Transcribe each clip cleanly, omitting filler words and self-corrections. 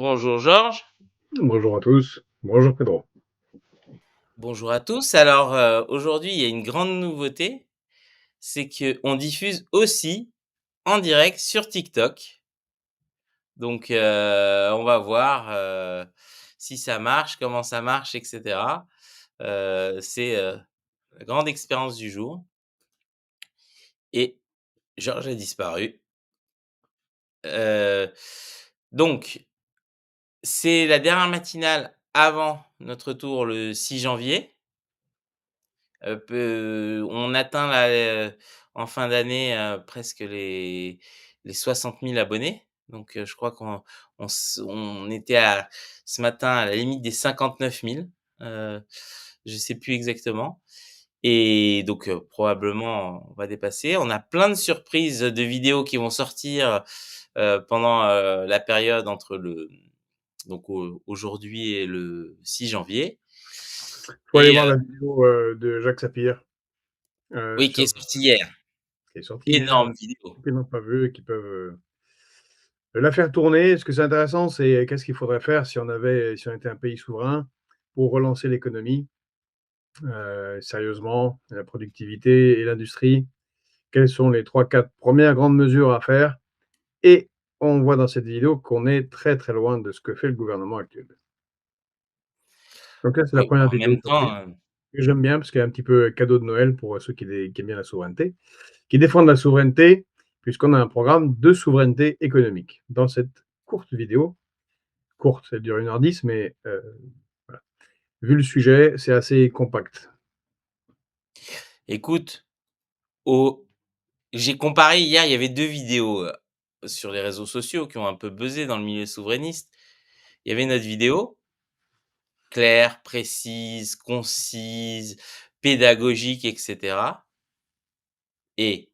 Bonjour Georges. Bonjour à tous. Bonjour Pedro. Bonjour à tous. Alors, aujourd'hui, il y a une grande nouveauté, c'est qu'on diffuse aussi en direct sur TikTok. Donc, on va voir, si ça marche, comment ça marche et cetera. C'est, la grande expérience du jour et Georges a disparu. Heu, donc c'est la dernière matinale avant notre tour le 6 janvier. On atteint là, en fin d'année, presque les 60 000 abonnés. Donc, je crois on était à ce matin à la limite des 59 000, je sais plus exactement et donc, probablement on va dépasser. On a plein de surprises de vidéos qui vont sortir, pendant, la période entre aujourd'hui et le 6 janvier Faut aller et voir la vidéo de Jacques Sapir oui, qui sur est sorti hier. qui est sortie hier, Énorme vidéo. ceux qui l'ont pas vu et qui peuvent la faire tourner. Ce que c'est intéressant, c'est qu'est-ce qu'il faudrait faire si on était un pays souverain pour relancer l'économie sérieusement, la productivité et l'industrie. Quelles sont les trois, quatre premières grandes mesures à faire? Et on voit dans cette vidéo qu'on est très, très loin de ce que fait le gouvernement actuel. Donc là, c'est la Oui, première en vidéo même surprise temps, que j'aime bien parce qu'elle est un petit peu cadeau de Noël pour ceux qui aiment bien la souveraineté. Qui défendent la souveraineté, puisqu'on a un programme de souveraineté économique. Dans cette courte vidéo, courte, elle dure 1h10, mais voilà. Vu le sujet, c'est assez compact. écoute, au j'ai comparé hier, il y avait 2 vidéos, sur les réseaux sociaux qui ont un peu buzzé dans le milieu souverainiste. Il y avait notre vidéo, claire, précise, concise, pédagogique et cetera et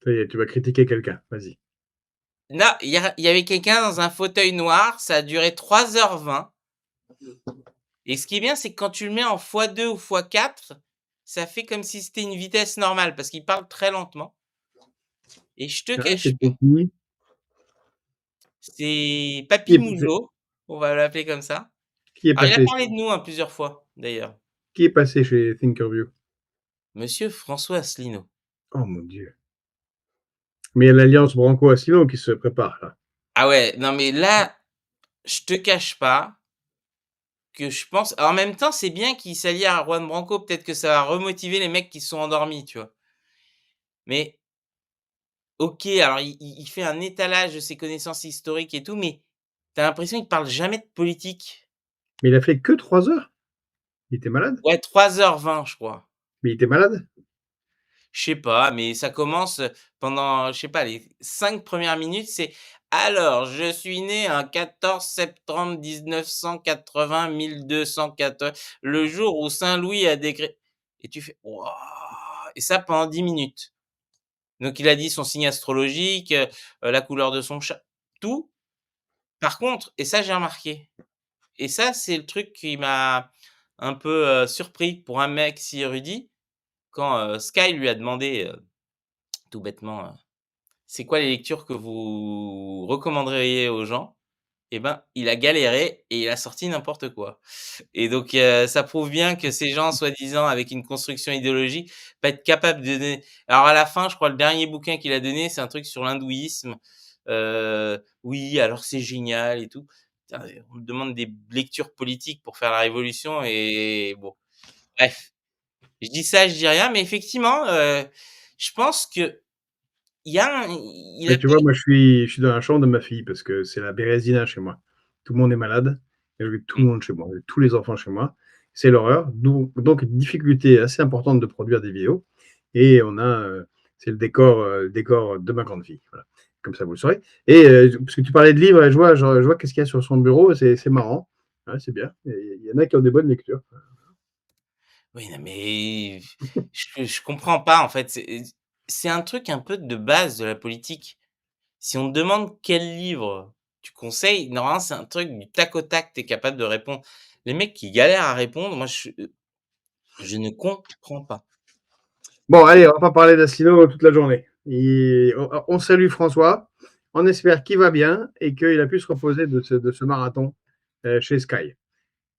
Ça y est, tu vas critiquer quelqu'un, vas-y. là, il y avait quelqu'un dans un fauteuil noir, ça a duré 3h20 et ce qui est bien, c'est que quand tu le mets en x2 ou x4, ça fait comme si c'était une vitesse normale parce qu'il parle très lentement et je te Ah, cache c'était qui? c'est Qui Papy est passé Moujot, on va l'appeler comme ça. qui est Alors il a passé parlé de nous, hein, plusieurs fois d'ailleurs. qui est passé chez Thinkerview? Monsieur François Asselineau. Oh mon Dieu. Mais il y a l'alliance Branco-Asselineau qui se prépare là. Ah ouais, non mais là, je te cache pas que je pense en même temps, c'est bien qu'il s'allie à Juan Branco, peut-être que ça va remotiver les mecs qui se sont endormis, tu vois? Mais OK, alors il fait un étalage de ses connaissances historiques et tout, mais tu as l'impression qu'il parle jamais de politique. Mais il a fait que 3 heures? Il était malade? Ouais, 3h20 je crois. Mais il était malade? Je sais pas, mais ça commence, pendant, je sais pas, les 5 premières minutes, c'est: «Alors, je suis né un 14 septembre 1980, 1214, le jour où Saint Louis a décré» et tu fais: «Waouh!» et ça pendant 10 minutes. Donc il a dit son signe astrologique, la couleur de son chat, tout. Par contre et ça j'ai remarqué et ça c'est le truc qui m'a un peu, surpris pour un mec si érudit, quand, Sky lui a demandé, tout bêtement, c'est quoi les lectures que vous recommanderiez aux gens? Et ben, il a galéré et il a sorti n'importe quoi. Et donc, ça prouve bien que ces gens soi-disant avec une construction idéologique, pas être capable de donner alors à la fin, je crois le dernier bouquin qu'il a donné, c'est un truc sur l'hindouisme. Oui, alors c'est génial et tout. Putain, on me demande des lectures politiques pour faire la révolution et bon, bref. Je dis ça, je dis rien, mais effectivement, je pense qu'il y a un il a Mais tu vois, moi, je suis dans la chambre de ma fille parce que c'est la bérésina chez moi. Tout le monde est malade et j'ai tout le mmh. monde chez moi, j'ai tous les enfants chez moi. C'est l'horreur, donc une difficulté assez importante de produire des vidéos et on a, c'est le décor de ma grande fille, voilà. Comme ça, vous le saurez et parce que tu parlais de livres et je vois qu'est-ce qu'il y a sur son bureau, c'est marrant. Ouais, c'est bien et il y en a qui ont des bonnes lectures. Oui, non, mais je comprends pas, en fait. C'est un truc un peu de base de la politique. Si on te demande quel livre tu conseilles, normalement, c'est un truc du tac au tac, tu es capable de répondre. Les mecs qui galèrent à répondre, moi, je ne comprends pas. Bon, allez, on va pas parler d'Asselineau toute la journée. On salue François. on espère qu'il va bien et qu'il a pu se reposer de ce marathon chez Sky.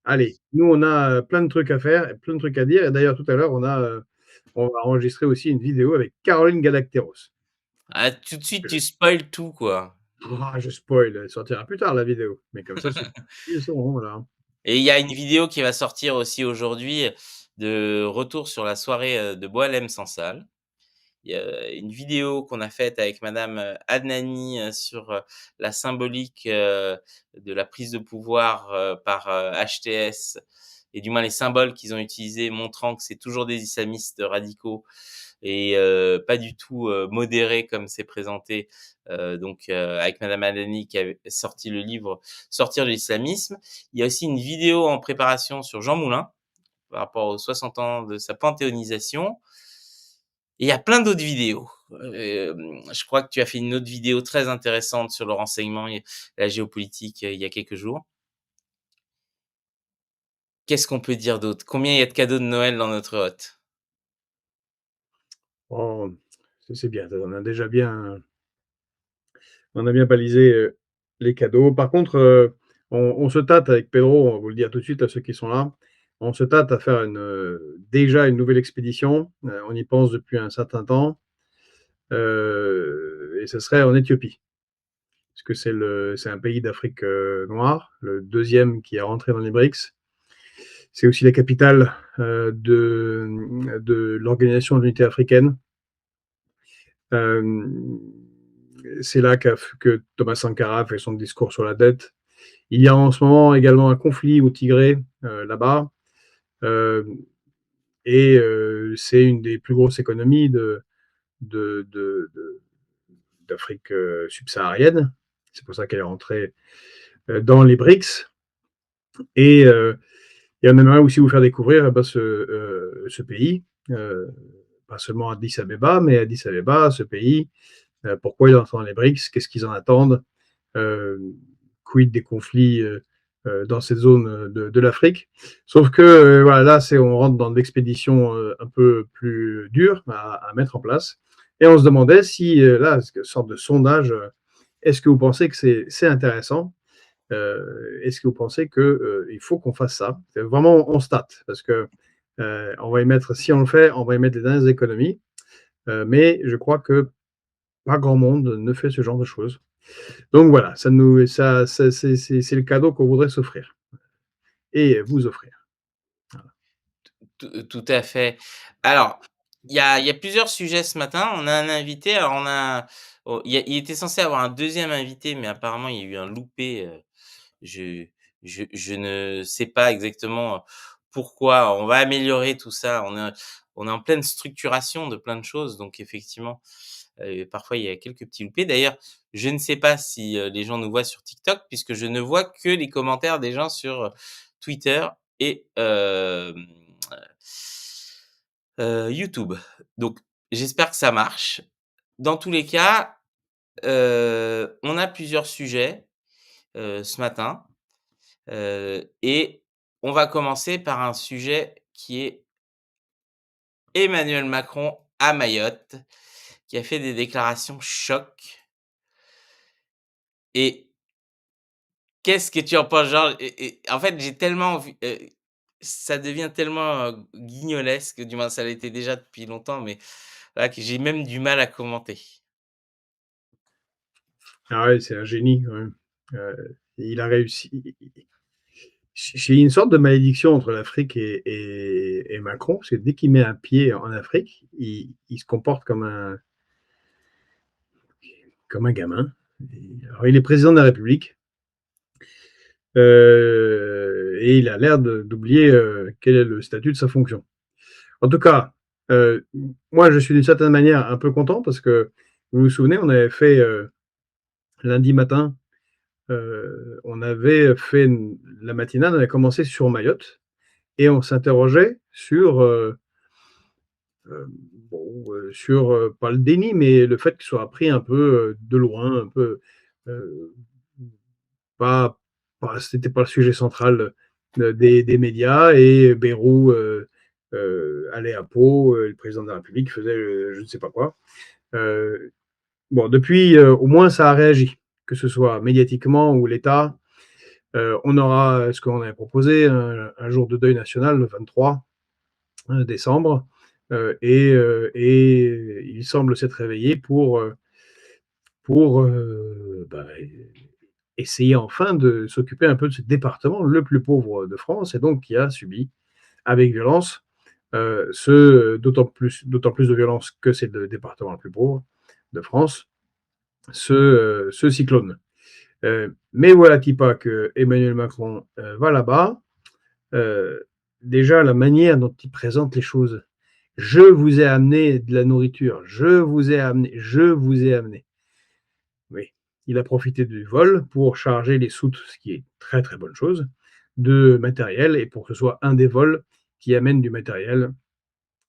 Allez, nous, on a plein de trucs à faire, et plein de trucs à dire. Et d'ailleurs, tout à l'heure, on va enregistrer aussi une vidéo avec Caroline Galacteros. Ah, tout de suite, tu spoil tout, quoi. Ah, je spoil, elle sortira plus tard la vidéo, mais comme ça, ils le sauront, voilà. Et il y a une vidéo qui va sortir aussi aujourd'hui, de retour sur la soirée, de Boualem Sansal. Il y a une vidéo qu'on a faite avec madame, Adnani, sur, la symbolique, de la prise de pouvoir, par, HTS et du moins les symboles qu'ils ont utilisés montrant que c'est toujours des islamistes radicaux et pas du tout, modérés comme c'est présenté, avec madame Adnani qui avait sorti le livre «Sortir de l'islamisme». Il y a aussi une vidéo en préparation sur Jean Moulin, par rapport aux 60 ans de sa panthéonisation. Et il y a plein d'autres vidéos. Je crois que tu as fait une autre vidéo très intéressante sur le renseignement et la géopolitique, il y a quelques jours. Qu'est-ce qu'on peut dire d'autre? Combien il y a de cadeaux de Noël dans notre hôte? Oh, ça c'est bien, on a bien balisé les cadeaux. Par contre, on se tâte avec Pedro, on va vous le dire tout de suite à ceux qui sont là, on se tâte à faire déjà une nouvelle expédition. On y pense depuis un certain temps, et ce serait en Éthiopie, parce que c'est un pays d'Afrique noire, le deuxième qui est rentré dans les BRICS. C'est aussi la capitale de l'Organisation de l'Unité africaine. Euh, c'est là que Thomas Sankara fait son discours sur la dette. Il y a en ce moment également un conflit au Tigré, là-bas, euh, et c'est une des plus grosses économies de, de, de, d'Afrique subsaharienne. C'est pour ça qu'elle est rentrée dans les BRICS. Et on aimerait aussi vous faire découvrir ce pays, pas seulement Addis Abeba, mais Addis Abeba, ce pays, pourquoi ils entrent dans les BRICS, qu'est-ce qu'ils en attendent, euh, quid des conflits dans cette zone de l'Afrique. Sauf que voilà, là, on rentre dans l'expédition un peu plus dure à mettre en place. Et on se demandait si, là, une sorte de sondage, est-ce que vous pensez que c'est intéressant? Est-ce que vous pensez qu'il faut qu'on fasse ça? Vraiment, on state, parce que on va y mettre, si on le fait, on va y mettre les dernières économies. Mais je crois que pas grand monde ne fait ce genre de choses. Donc voilà, c'est le cadeau qu'on voudrait s'offrir et vous offrir. Voilà. Tout à fait. Alors, il y a plusieurs sujets ce matin. On a un invité, alors il était censé avoir un deuxième invité, mais apparemment il y a eu un loupé, je je ne sais pas exactement pourquoi. On va améliorer tout ça. On est en pleine structuration de plein de choses, donc effectivement, parfois il y a quelques petits loupés. D'ailleurs, je ne sais pas si, les gens nous voient sur TikTok puisque je ne vois que les commentaires des gens sur, Twitter et YouTube. Donc j'espère que ça marche. Dans tous les cas, on a plusieurs sujets, ce matin. Et on va commencer par un sujet qui est Emmanuel Macron à Mayotte, qui a fait des déclarations choc. Et qu'est-ce que tu en penses? Genre et en fait, j'ai tellement envie, ça devient tellement, guignolesque, du moins ça l'était déjà depuis longtemps, mais là que j'ai même du mal à commenter. Ah ouais, c'est un génie quand même. Il a réussi. J'ai une sorte de malédiction entre l'Afrique et Macron, parce que dès qu'il met un pied en Afrique, il se comporte comme un gamin. Alors, il est président de la République, et il a l'air d'oublier quel est le statut de sa fonction. En tout cas, euh, moi, je suis d'une certaine manière un peu content parce que vous vous souvenez, on avait fait lundi matin, on avait fait la matinale, on avait commencé sur Mayotte et on s'interrogeait sur, sur pas le déni, mais le fait qu'il soit pris un peu de loin, un peu euh, pas, c'était pas le sujet central des médias et Bayrou allait à Pau, le président de la République faisait je ne sais pas quoi. Euh, Bon, depuis, au moins ça a réagi, que ce soit médiatiquement ou l'État. On aura ce qu'on avait proposé, un jour de deuil national le 23 décembre, et il semble s'être réveillé pour essayer enfin de s'occuper un peu de ce département le plus pauvre de France et donc qui a subi avec violence d'autant plus de violence que c'est le département le plus pauvre de France, ce cyclone. Mais voilà-t-il pas que Emmanuel Macron va là-bas. Euh, Déjà, la manière dont il présente les choses. Je vous ai amené de la nourriture. Je vous ai amené. Oui, il a profité du vol pour charger les soutes, ce qui est très très bonne chose, de matériel et pour que ce soit un des vols qui amène du matériel,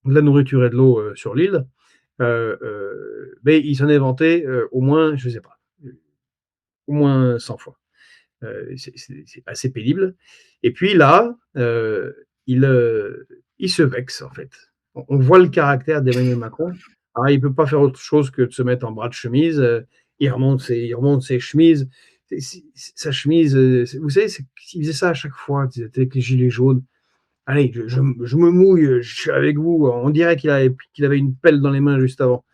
de la nourriture et de l'eau sur l'île. Mais il s'en est vanté au moins, je ne sais pas, au moins 100 fois. C'est assez pénible. Et puis là, il se vexe, en fait. On voit le caractère d'Emmanuel Macron. Alors, il ne peut pas faire autre chose que de se mettre en bras de chemise. Il remonte ses chemises. Sa chemise, vous savez, il faisait ça à chaque fois, avec les gilets jaunes. Allez, je me mouille, je suis avec vous. On dirait qu'il avait une pelle dans les mains juste avant.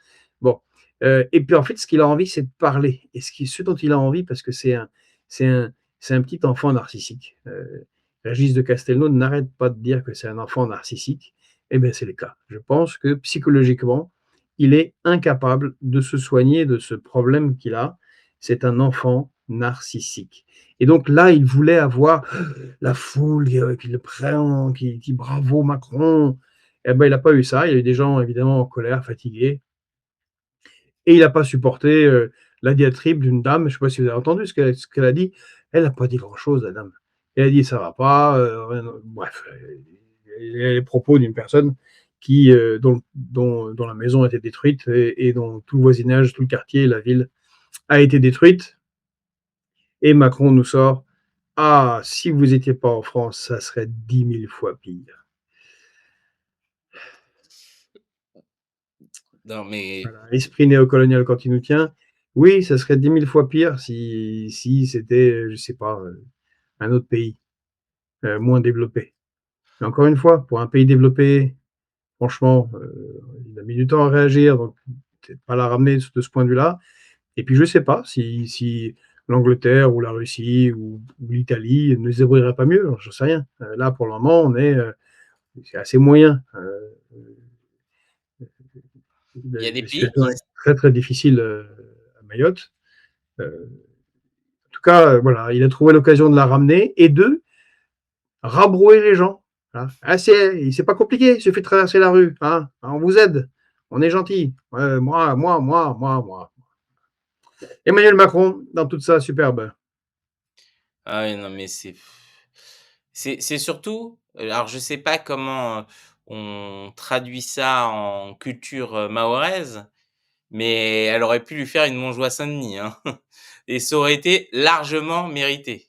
Bon. Et puis en fait, ce qu'il a envie, c'est de parler. Et ce dont il a envie, parce que c'est un, c'est un petit enfant narcissique. Régis de Castelnau n'arrête pas de dire que c'est un enfant narcissique. Eh bien, c'est le cas. Je pense que psychologiquement, il est incapable de se soigner de ce problème qu'il a. C'est un enfant narcissique. Et donc là, il voulait avoir la foule qui le prend, qui dit bravo Macron. Eh ben, il n'a pas eu ça. Il y a eu des gens évidemment en colère, fatigués. Et il n'a pas supporté la diatribe d'une dame. Je ne sais pas si vous avez entendu ce qu'elle a dit. Elle n'a pas dit grand-chose, la dame. Elle a dit ça ne va pas. Bref, les propos d'une personne dont la maison a été détruite et dont tout le voisinage, tout le quartier, la ville a été détruite. Et Macron nous sort: ah, si vous n'étiez pas en France, ça serait 10 000 fois pire. Non, mais Voilà. Esprit néocolonial quand il nous tient. Oui, ça serait 10 000 fois pire si c'était, je ne sais pas, un autre pays moins développé. Mais encore une fois, pour un pays développé, franchement, il a mis du temps à réagir, donc peut-être pas la ramener de ce point de vue-là. Et puis je ne sais pas si l'Angleterre ou la Russie ou l'Italie ne se débrouillerait pas mieux, je ne sais rien. Là, pour le moment, c'est assez moyen. il y a des La pays situation est très très difficile à Mayotte. En tout cas, voilà, il a trouvé l'occasion de la ramener et de rabrouer les gens. Hein. Ah, c'est pas compliqué, il suffit de traverser la rue. Hein. On vous aide, on est gentil. Moi. Emmanuel Macron, dans toute sa superbe. ah oui, non, mais c'est surtout, alors je sais pas comment, on traduit ça en culture, mahoraise, mais elle aurait pu lui faire une Montjoie Saint-Denis, hein et ça aurait été largement mérité.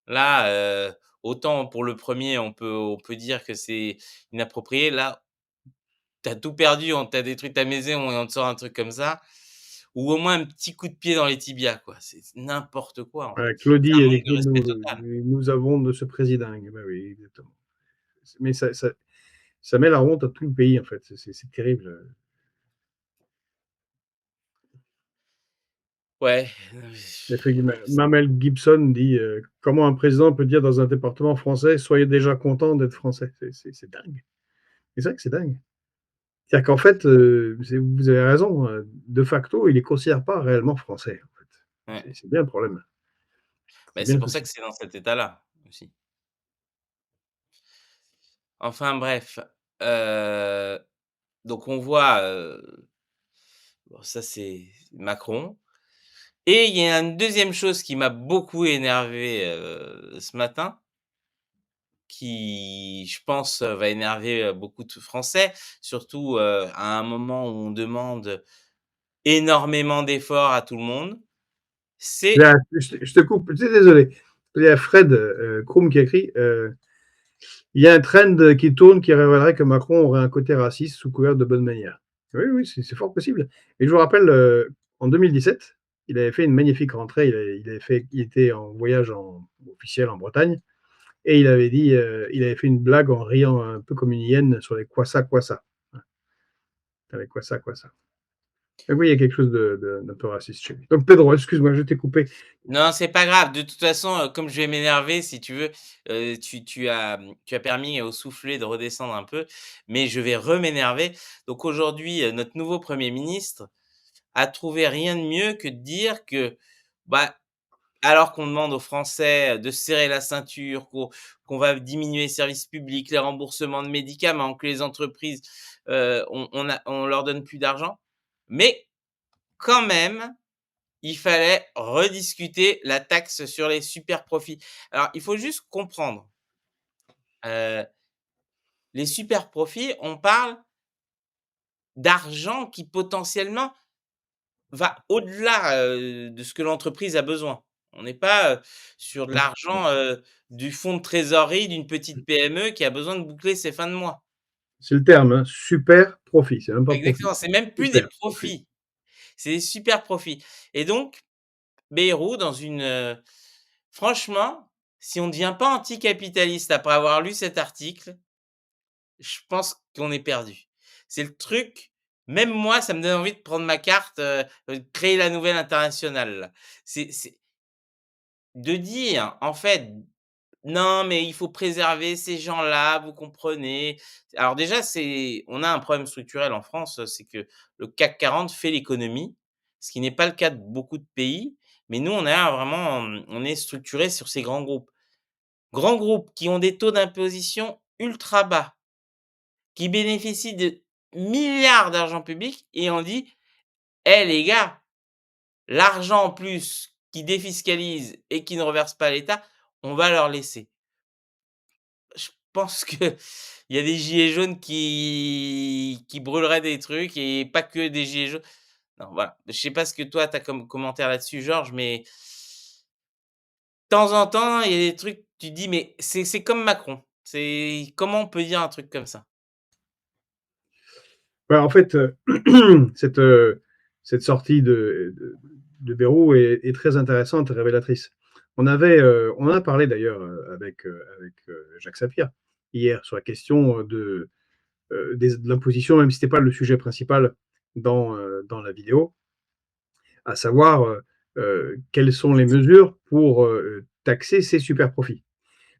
Là, autant pour le premier, on peut dire que c'est inapproprié. Là, t'as tout perdu, on t'a détruit ta maison et on te sort un truc comme ça, ou au moins un petit coup de pied dans les tibias, quoi. C'est n'importe quoi, en fait. C'est Claudie un a manque de écrit respect total. nous avons de ce président. Ben oui, exactement. Mais ça met la honte à tout le pays, en fait. C'est terrible. Ouais, Mamel Gibson dit comment un président peut dire dans un département français soyez déjà content d'être français. C'est dingue. C'est vrai que c'est dingue. C'est-à-dire qu'en fait, vous avez raison, de facto, il ne les considère pas réellement français. En fait. ouais. C'est bien le problème. C'est Bah, bien c'est le pour ça souci. que c'est dans cet état-là, aussi. Enfin bref, heu, donc on voit, bon ça c'est Macron et il y a une deuxième chose qui m'a beaucoup énervé, ce matin, qui je pense, va énerver, beaucoup de Français, surtout, à un moment où on demande énormément d'efforts à tout le monde. C'est Je te coupe, je suis désolé. Il y a Fred Krum qui a écrit il y a un trend qui tourne qui révélerait que Macron aurait un côté raciste sous couvert de bonne manière. Oui, oui, c'est fort possible et je vous rappelle, en 2017, il avait fait une magnifique rentrée. Il était en voyage officiel en Bretagne et il avait fait une blague en riant un peu comme une hyène sur les kwassa kwassa. Avec kwassa kwassa. Et oui, il y a quelque chose d'un peu raciste chez lui. Donc Pedro, excuse-moi, je t'ai coupé. Non, c'est pas grave. De toute façon, comme je vais m'énerver, si tu veux, tu as permis au soufflet de redescendre un peu, mais je vais m'énerver. Donc aujourd'hui, notre nouveau premier ministre a trouvé rien de mieux que de dire que, bah, alors qu'on demande aux Français de se serrer la ceinture, qu'on va diminuer les services publics, les remboursements de médicaments, que les entreprises, on leur donne plus d'argent. Mais quand même, il fallait rediscuter la taxe sur les super profits. Alors, il faut juste comprendre, heu, les super profits, on parle d'argent qui potentiellement va au-delà, de ce que l'entreprise a besoin. On n'est pas, sur de l'argent, du fonds de trésorerie d'une petite PME qui a besoin de boucler ses fins de mois. C'est le terme, hein, super profit, c'est même pas profit. Exactement, c'est même plus des Super profit. profits, c'est des super profits et donc Bayrou dans une, franchement, si on ne devient pas anticapitaliste après avoir lu cet article, je pense qu'on est perdu. C'est le truc, même moi, ça me donne envie de prendre ma carte, de créer la nouvelle internationale là. C'est de dire, en fait: «Non, mais il faut préserver ces gens-là, vous comprenez?» Alors déjà, on a un problème structurel en France, c'est que le CAC 40 fait l'économie, ce qui n'est pas le cas de beaucoup de pays, mais nous, on a vraiment, on est structuré sur ces grands groupes. Grands groupes qui ont des taux d'imposition ultra bas, qui bénéficient de milliards d'argent public et on dit: «Eh les gars, l'argent en plus qui défiscalise et qui ne reverse pas à l'État, on va leur laisser». Je pense qu'il y a des gilets jaunes qui brûleraient des trucs et pas que des gilets jaunes. Non, voilà. Je sais pas ce que toi tu as comme commentaire là-dessus, Georges, mais de temps en temps, il y a des trucs, tu te dis: «Mais c'est comme Macron». C'est comment on peut dire un truc comme ça? Bah, en fait, cette, cette sortie de Bayrou est très intéressante et révélatrice. On en a parlé d'ailleurs, avec, Jacques Sapir hier sur la question, de l'imposition, même si c'était pas le sujet principal dans la vidéo, à savoir, quelles sont les mesures pour, taxer ces super profits.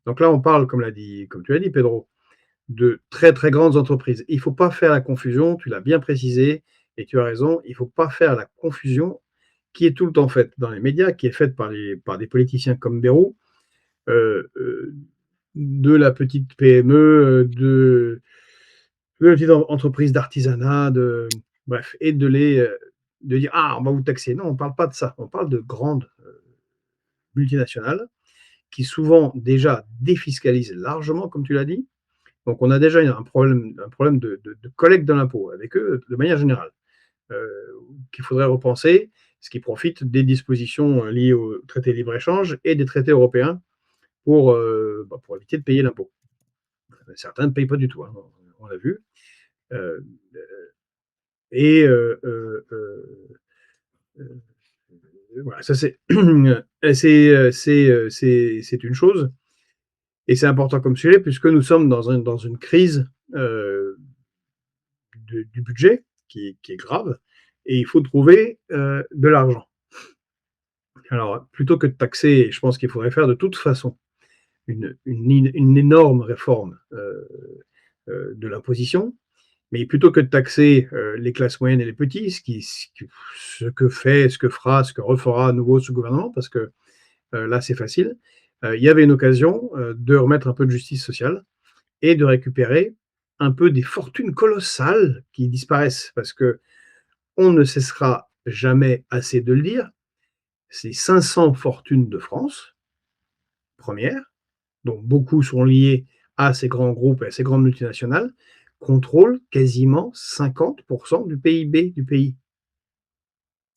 Donc là, on parle, comme tu l'as dit Pedro, de très, très grandes entreprises. Il ne faut pas faire la confusion, tu l'as bien précisé et tu as raison, il ne faut pas faire la confusion qui est tout le temps faite dans les médias, qui est faite par des politiciens comme Bayrou, de la petite PME, de la petite entreprise d'artisanat, bref, et de dire: «Ah, on va vous taxer». Non, on ne parle pas de ça. On parle de grandes multinationales qui souvent déjà défiscalisent largement, comme tu l'as dit. Donc on a déjà un problème de collecte de l'impôt avec eux de manière générale, qu'il faudrait repenser, ce qui profite des dispositions liées au traité de libre-échange et des traités européens pour éviter de payer l'impôt. Certains ne payent pas du tout, hein, on l'a vu. Euh, et voilà, ça c'est une chose. Et c'est important comme sujet puisque nous sommes dans une crise du budget qui est grave et il faut trouver de l'argent. Alors, plutôt que de taxer, je pense qu'il faudrait faire de toute façon une énorme réforme de l'imposition, mais plutôt que de taxer les classes moyennes et les petits, ce que fera, ce que refera à nouveau ce gouvernement, parce que là c'est facile, il y avait une occasion de remettre un peu de justice sociale et de récupérer un peu des fortunes colossales qui disparaissent, parce que on ne cessera jamais assez de le dire, ces 500 fortunes de France, première, dont beaucoup sont liées à ces grands groupes et à ces grandes multinationales, contrôlent quasiment 50% du PIB du pays.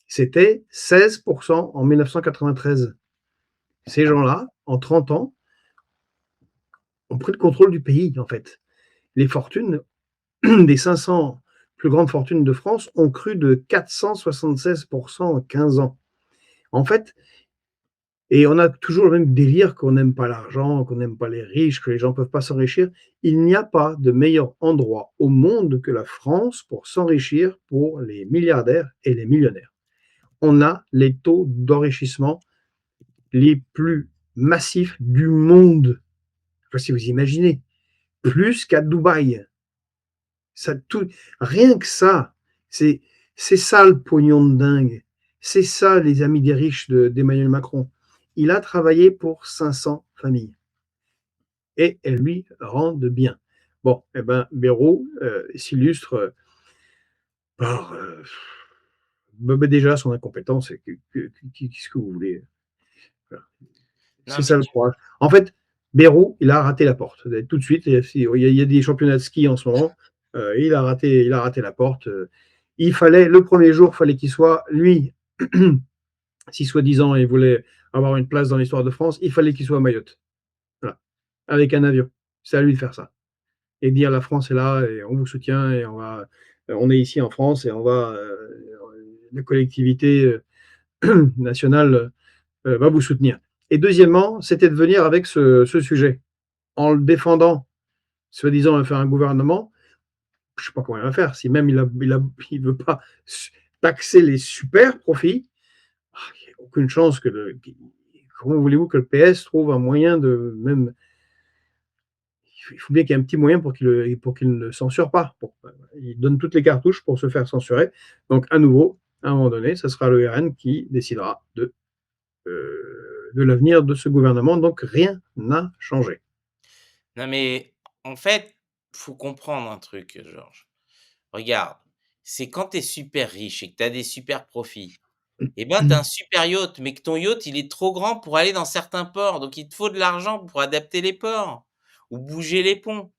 C'était 16% en 1993. Ces gens-là, en 30 ans, ont pris le contrôle du pays, en fait. Les fortunes des 500 plus grandes fortunes de France ont cru de 476% en 15 ans. En fait, et on a toujours le même délire qu'on n'aime pas l'argent, qu'on n'aime pas les riches, que les gens ne peuvent pas s'enrichir. Il n'y a pas de meilleur endroit au monde que la France pour s'enrichir pour les milliardaires et les millionnaires. On a les taux d'enrichissement les plus massifs du monde. Je ne sais pas si vous imaginez, plus qu'à Dubaï. Ça, tout, rien que ça, c'est ça le pognon de dingue. C'est ça les amis des riches d'Emmanuel Macron. Il a travaillé pour 500 familles et elles lui rendent bien. Bon, eh ben, Bayrou s'illustre par déjà son incompétence. Qu'est-ce que vous voulez? Voilà. Non, C'est mais ça le courage. En fait, Bayrou, il a raté la porte. Tout de suite, il y a des championnats de ski en ce moment. Il a raté la porte. Il fallait, le premier jour, fallait qu'il soit, lui, si soi-disant il voulait avoir une place dans l'histoire de France, il fallait qu'il soit à Mayotte. Voilà. Avec un avion. C'est à lui de faire ça. Et dire la France est là et on vous soutient et on est ici en France et la collectivité nationale va vous soutenir. Et deuxièmement, c'était de venir avec ce sujet en le défendant, soi-disant faire un gouvernement. Je ne sais pas comment il va faire. Si même il ne veut pas taxer les super profits, il n'y a aucune chance comment voulez-vous que le PS trouve un moyen de même. Il faut bien qu'il y ait un petit moyen pour qu'il ne censure pas. Il donne toutes les cartouches pour se faire censurer. Donc, à nouveau, à un moment donné, ce sera le RN qui décidera de l'avenir de ce gouvernement. Donc, rien n'a changé. non, mais en fait, faut comprendre un truc, Georges. Regarde, c'est quand tu es super riche et que tu as des super profits, et ben, tu as un super yacht, mais que ton yacht, il est trop grand pour aller dans certains ports, donc il te faut de l'argent pour adapter les ports ou bouger les ponts.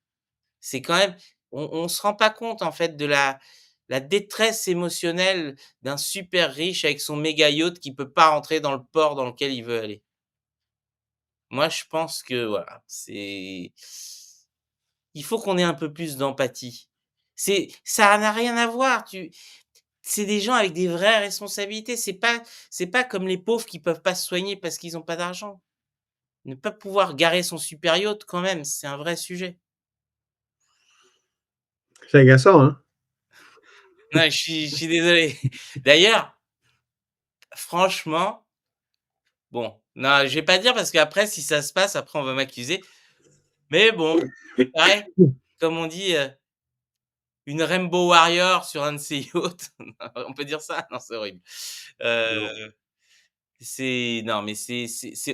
C'est quand même on se rend pas compte, en fait, de la détresse émotionnelle d'un super riche avec son méga yacht qui peut pas rentrer dans le port dans lequel il veut aller. Moi, je pense que voilà, il faut qu'on ait un peu plus d'empathie. Ça n'a rien à voir, c'est des gens avec des vraies responsabilités. C'est pas comme les pauvres qui peuvent pas se soigner parce qu'ils ont pas d'argent. Ne pas pouvoir garer son super yacht quand même, c'est un vrai sujet. C'est agaçant, hein. Non, je suis désolé. D'ailleurs, franchement, bon, non, je vais pas dire parce qu'après si ça se passe, après on va m'accuser. Mais bon, pareil, comme on dit, une Rainbow Warrior sur un de ses yachts. On peut dire ça? Non, c'est horrible. Non. Heu, c'est non, mais c'est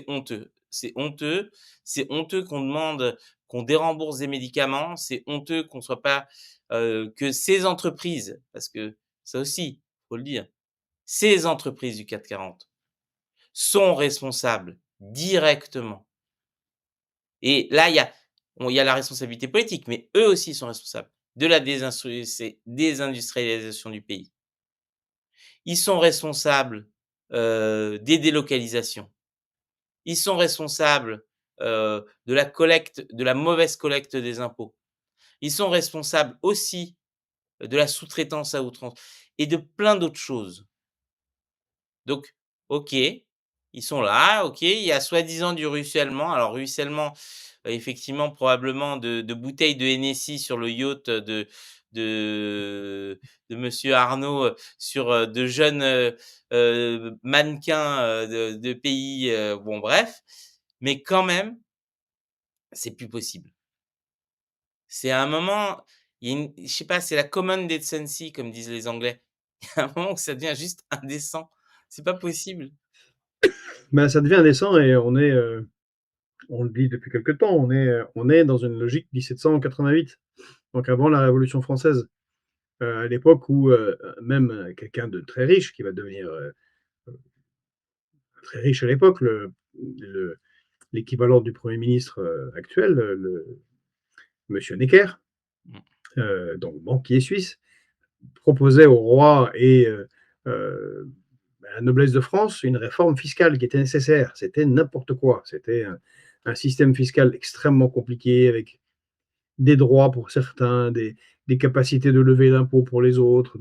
honteux. C'est honteux. C'est honteux qu'on demande qu'on dérembourse des médicaments. C'est honteux qu'on soit pas, que ces entreprises, parce que ça aussi, faut le dire, ces entreprises du CAC 40 sont responsables directement et là, il y a la responsabilité politique, mais eux aussi sont responsables de la désindustrialisation du pays. Ils sont responsables, des délocalisations. Ils sont responsables, de la mauvaise collecte des impôts. Ils sont responsables aussi de la sous-traitance à outrance et de plein d'autres choses. Donc, OK, ils sont là, OK, il y a soi-disant du ruissellement. Alors ruissellement, effectivement, probablement de bouteilles de Hennessy sur le yacht de de monsieur Arnaud, sur, de jeunes, mannequins, de pays, bon bref. Mais quand même, c'est plus possible. C'est à un moment, il y a une je sais pas, c'est la common decency comme disent les Anglais. Il y a un moment où ça devient juste indécent. C'est pas possible. Ben, ça devient indécent et on le dit depuis quelque temps, on est dans une logique 1788, donc avant la Révolution française. À l'époque où même quelqu'un de très riche, qui va devenir très riche à l'époque, l'équivalent du Premier ministre actuel, Monsieur Necker, Mmh. donc banquier suisse, proposait au roi et à la noblesse de France une réforme fiscale qui était nécessaire. C'était n'importe quoi. C'était un système fiscal extrêmement compliqué avec des droits pour certains, des capacités de levée d'impôts pour les autres,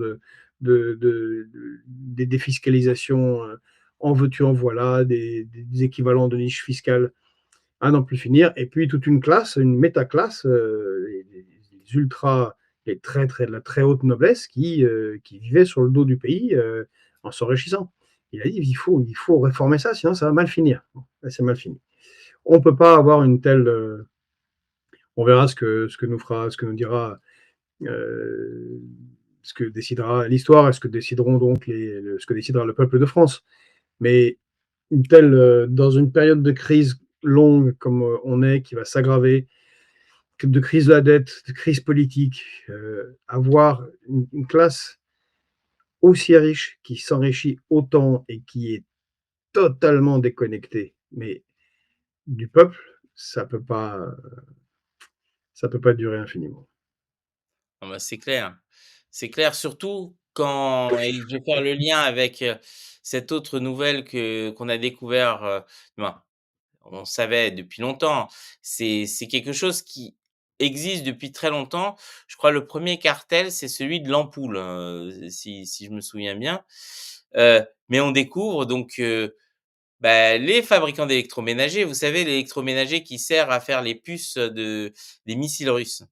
des défiscalisations en veux-tu, en voilà, des équivalents de niches fiscales à n'en plus finir. Et puis toute une classe, une métaclasse, les ultra, la très haute noblesse qui vivait sur le dos du pays en s'enrichissant. Il a dit il faut réformer ça, sinon ça va mal finir. Bon, c'est mal fini. On ne peut pas avoir une telle. On verra ce que nous fera, ce que nous dira, ce que décidera l'histoire et ce que décideront donc ce que décidera le peuple de France. Mais une telle, dans une période de crise longue comme on est, qui va s'aggraver, de crise de la dette, de crise politique, avoir une classe aussi riche qui s'enrichit autant et qui est totalement déconnectée, mais du peuple, ça peut pas durer infiniment. Ah bah, c'est clair. C'est clair, surtout quand et je vais faire le lien avec, cette autre nouvelle qu'on a découvert, ben, on savait depuis longtemps. C'est quelque chose qui existe depuis très longtemps. Je crois le premier cartel, c'est celui de l'ampoule, si je me souviens bien. Mais on découvre donc, bah, les fabricants d'électroménagers, vous savez l'électroménager qui sert à faire les puces, des missiles russes.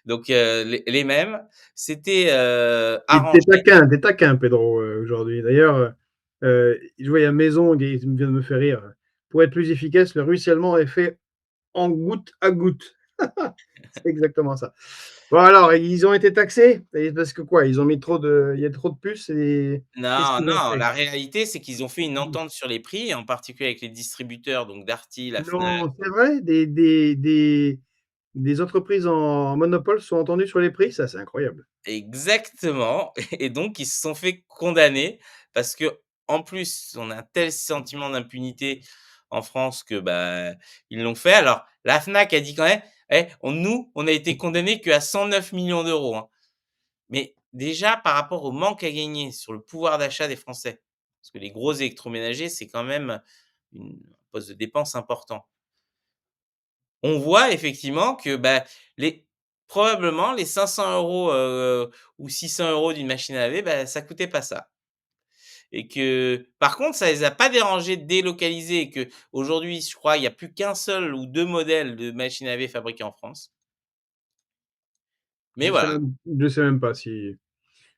Donc, les mêmes, c'était, arrangé. Des taquins, Pedro, aujourd'hui. D'ailleurs, je vois, il y a Maison qui vient de me faire rire. Pour être plus efficace, le ruissellement est fait en goutte à goutte. C'est exactement ça. Bon, alors, ils ont été taxés parce que quoi? Ils ont mis trop de, il y a trop de puces et qu'est-ce Non, qu'ils ont non, fait? la réalité, c'est qu'ils ont fait une entente sur les prix, en particulier avec les distributeurs, donc Darty, la Fnac. Non, c'est vrai? Des entreprises en monopole sont entendues sur les prix? Ça, c'est incroyable. Exactement et donc ils se sont fait condamner parce qu'en plus, on a un tel sentiment d'impunité en France que, bah, ils l'ont fait. Alors la Fnac a dit quand même: «Eh, on a été condamnés qu'à 109 millions d'euros, hein». Mais déjà par rapport au manque à gagner sur le pouvoir d'achat des Français, parce que les gros électroménagers, c'est quand même un poste de dépense important. On voit effectivement que, bah, les probablement les 500 € ou 600 € d'une machine à laver, bah, ça coûtait pas ça et que par contre, ça les a pas dérangés de délocaliser et qu'aujourd'hui, je crois, il y a plus qu'un seul ou 2 modèles de machines à laver fabriquées en France. Mais voilà. Je sais même pas si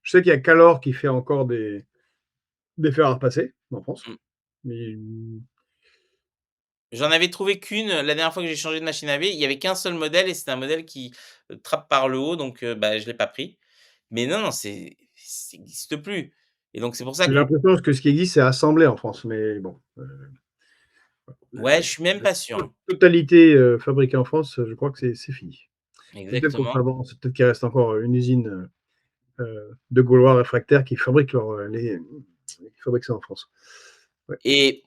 je sais qu'il y a Calor qui fait encore des fers à repasser en France, Mmh. mais J'en avais trouvé qu'une, la dernière fois que j'ai changé de machine à laver, il y avait qu'un seul modèle et c'était un modèle qui, trappe par le haut donc bah, je l'ai pas pris. Mais non, non, ça existe plus et donc c'est pour ça j'ai qu'on l'impression que ce qui existe, c'est assemblé en France, mais bon, ouais, je suis même la pas sûr, hein. totalité, fabriquée en France, je crois que c'est fini. Peut-être qu'au Exactement. Brabant, c'est peut-être qu'il reste encore une usine, de Gaulois réfractaires qui fabriquent qui fabriquent ça en France. Ouais. Et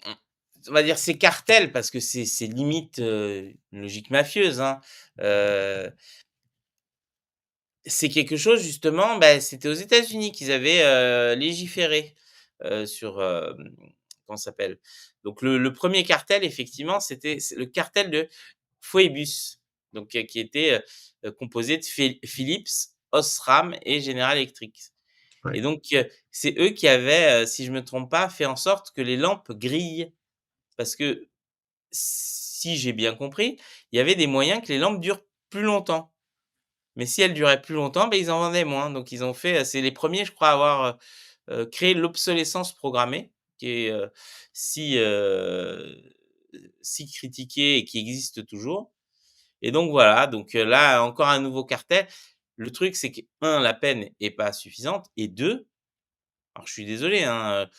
on va dire c'est cartel parce que c'est limite, une logique mafieuse, hein. Heu, c'est quelque chose justement, bah, c'était aux États-Unis qu'ils avaient, légiféré, sur, comment ça s'appelle? Donc le 1er cartel effectivement, c'est le cartel de Phoebus, donc qui était, composé de Philips, Osram et General Electric. Ouais. Et donc c'est eux qui avaient, si je me trompe pas, fait en sorte que les lampes grillent. Parce que si j'ai bien compris, il y avait des moyens que les lampes durent plus longtemps. Mais si elles duraient plus longtemps, beh, ils en vendaient moins. Donc ils ont fait, c'est les premiers je crois à avoir, créé l'obsolescence programmée qui est, si, si critiquée et qui existe toujours. Et donc voilà, donc là encore un nouveau cartel. Le truc c'est que un, la peine est pas suffisante et 2, alors je suis désolé, hein,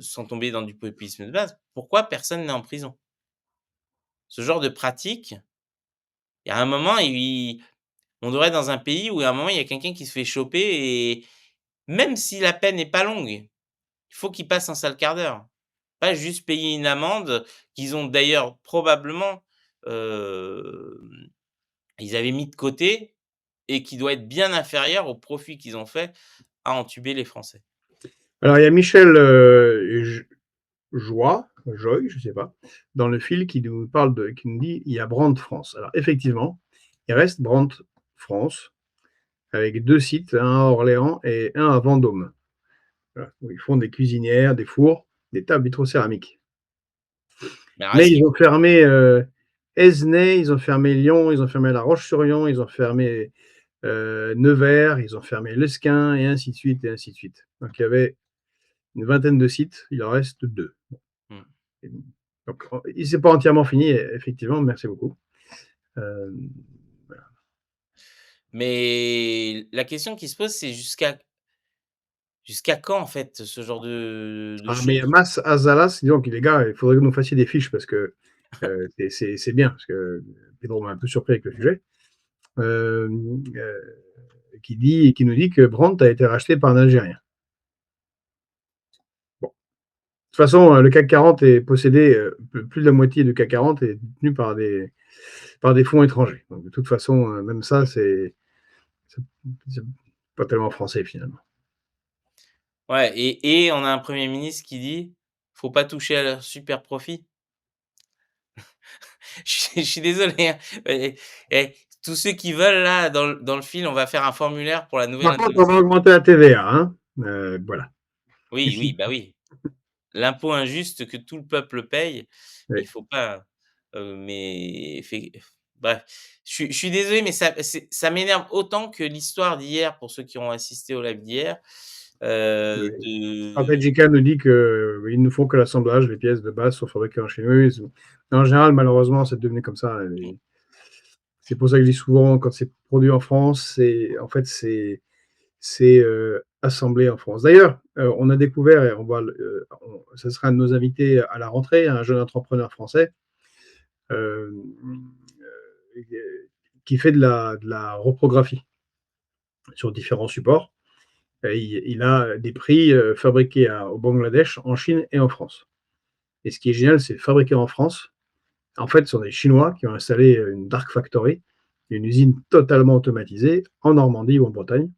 sans tomber dans du populisme de base, pourquoi personne n'est en prison? Ce genre de pratique, il y a un moment, on devrait être dans un pays où à un moment, il y a quelqu'un qui se fait choper et même si la peine n'est pas longue, il faut qu'il passe un sale quart d'heure. Pas juste payer une amende qu'ils ont d'ailleurs probablement, hem, ils avaient mis de côté et qui doit être bien inférieure au profit qu'ils ont fait à entuber les Français. Alors il y a Michel, Joy, je sais pas, dans le fil qui nous dit: «Il y a Brandt France». Alors effectivement, il reste Brandt France, avec 2 sites, un à Orléans et un à Vendôme. Voilà, où ils font des cuisinières, des fours, des tables vitrocéramiques. Mais Mais est-ce ils qu'ils ont fermé, Esnay, ils ont fermé Lyon, ils ont fermé La Roche-sur-Yon, ils ont fermé, Nevers, ils ont fermé Lesquin et ainsi de suite et ainsi de suite. Donc il y avait une vingtaine de sites, il en reste 2. mmh. Donc il s'est pas entièrement fini, effectivement, merci beaucoup. Hem, Mais la question qui se pose, c'est jusqu'à quand, en fait, ce genre de mais choses? Mas Azalas, dis donc les gars, il faudrait que vous nous fassiez des fiches parce que, c'est bien, parce que Pedro m'a un peu surpris avec le sujet. Hem, qui nous dit que Brandt a été racheté par un Algérien. Bon, de toute façon, le CAC 40 est possédé, plus de la moitié du CAC 40 est détenu par des fonds étrangers. Donc de toute façon, même ça, c'est pas tellement français finalement. Ouais et on a un premier ministre qui dit: «Faut pas toucher à leurs super profits». Je suis désolé, hein, et tous ceux qui veulent là, dans le fil, on va faire un formulaire pour la nouvelle Par contre, on va introduction. augmenter la TVA, hein. Voilà. Oui, oui, bah oui. L'impôt injuste que tout le peuple paye, il Oui. faut pas, mais bref, je suis désolé, mais ça m'énerve autant que l'histoire d'hier pour ceux qui ont assisté au live d'hier, Oui. de Strategica nous dit qu'ils ne font que l'assemblage, les pièces de base sont fabriquées en Chine. Oui, en général, malheureusement, c'est devenu comme ça. C'est pour ça que je dis souvent, quand c'est produit en France, c'est assemblé en France. D'ailleurs, on a découvert, et ça sera un de nos invités à la rentrée, un jeune entrepreneur français euh, qui fait de la reprographie sur différents supports. Il a des prix fabriqués au Bangladesh, en Chine et en France. Et ce qui est génial, c'est fabriqué en France. En fait, ce sont des Chinois qui ont installé une Dark Factory, une usine totalement automatisée en Normandie ou en Bretagne.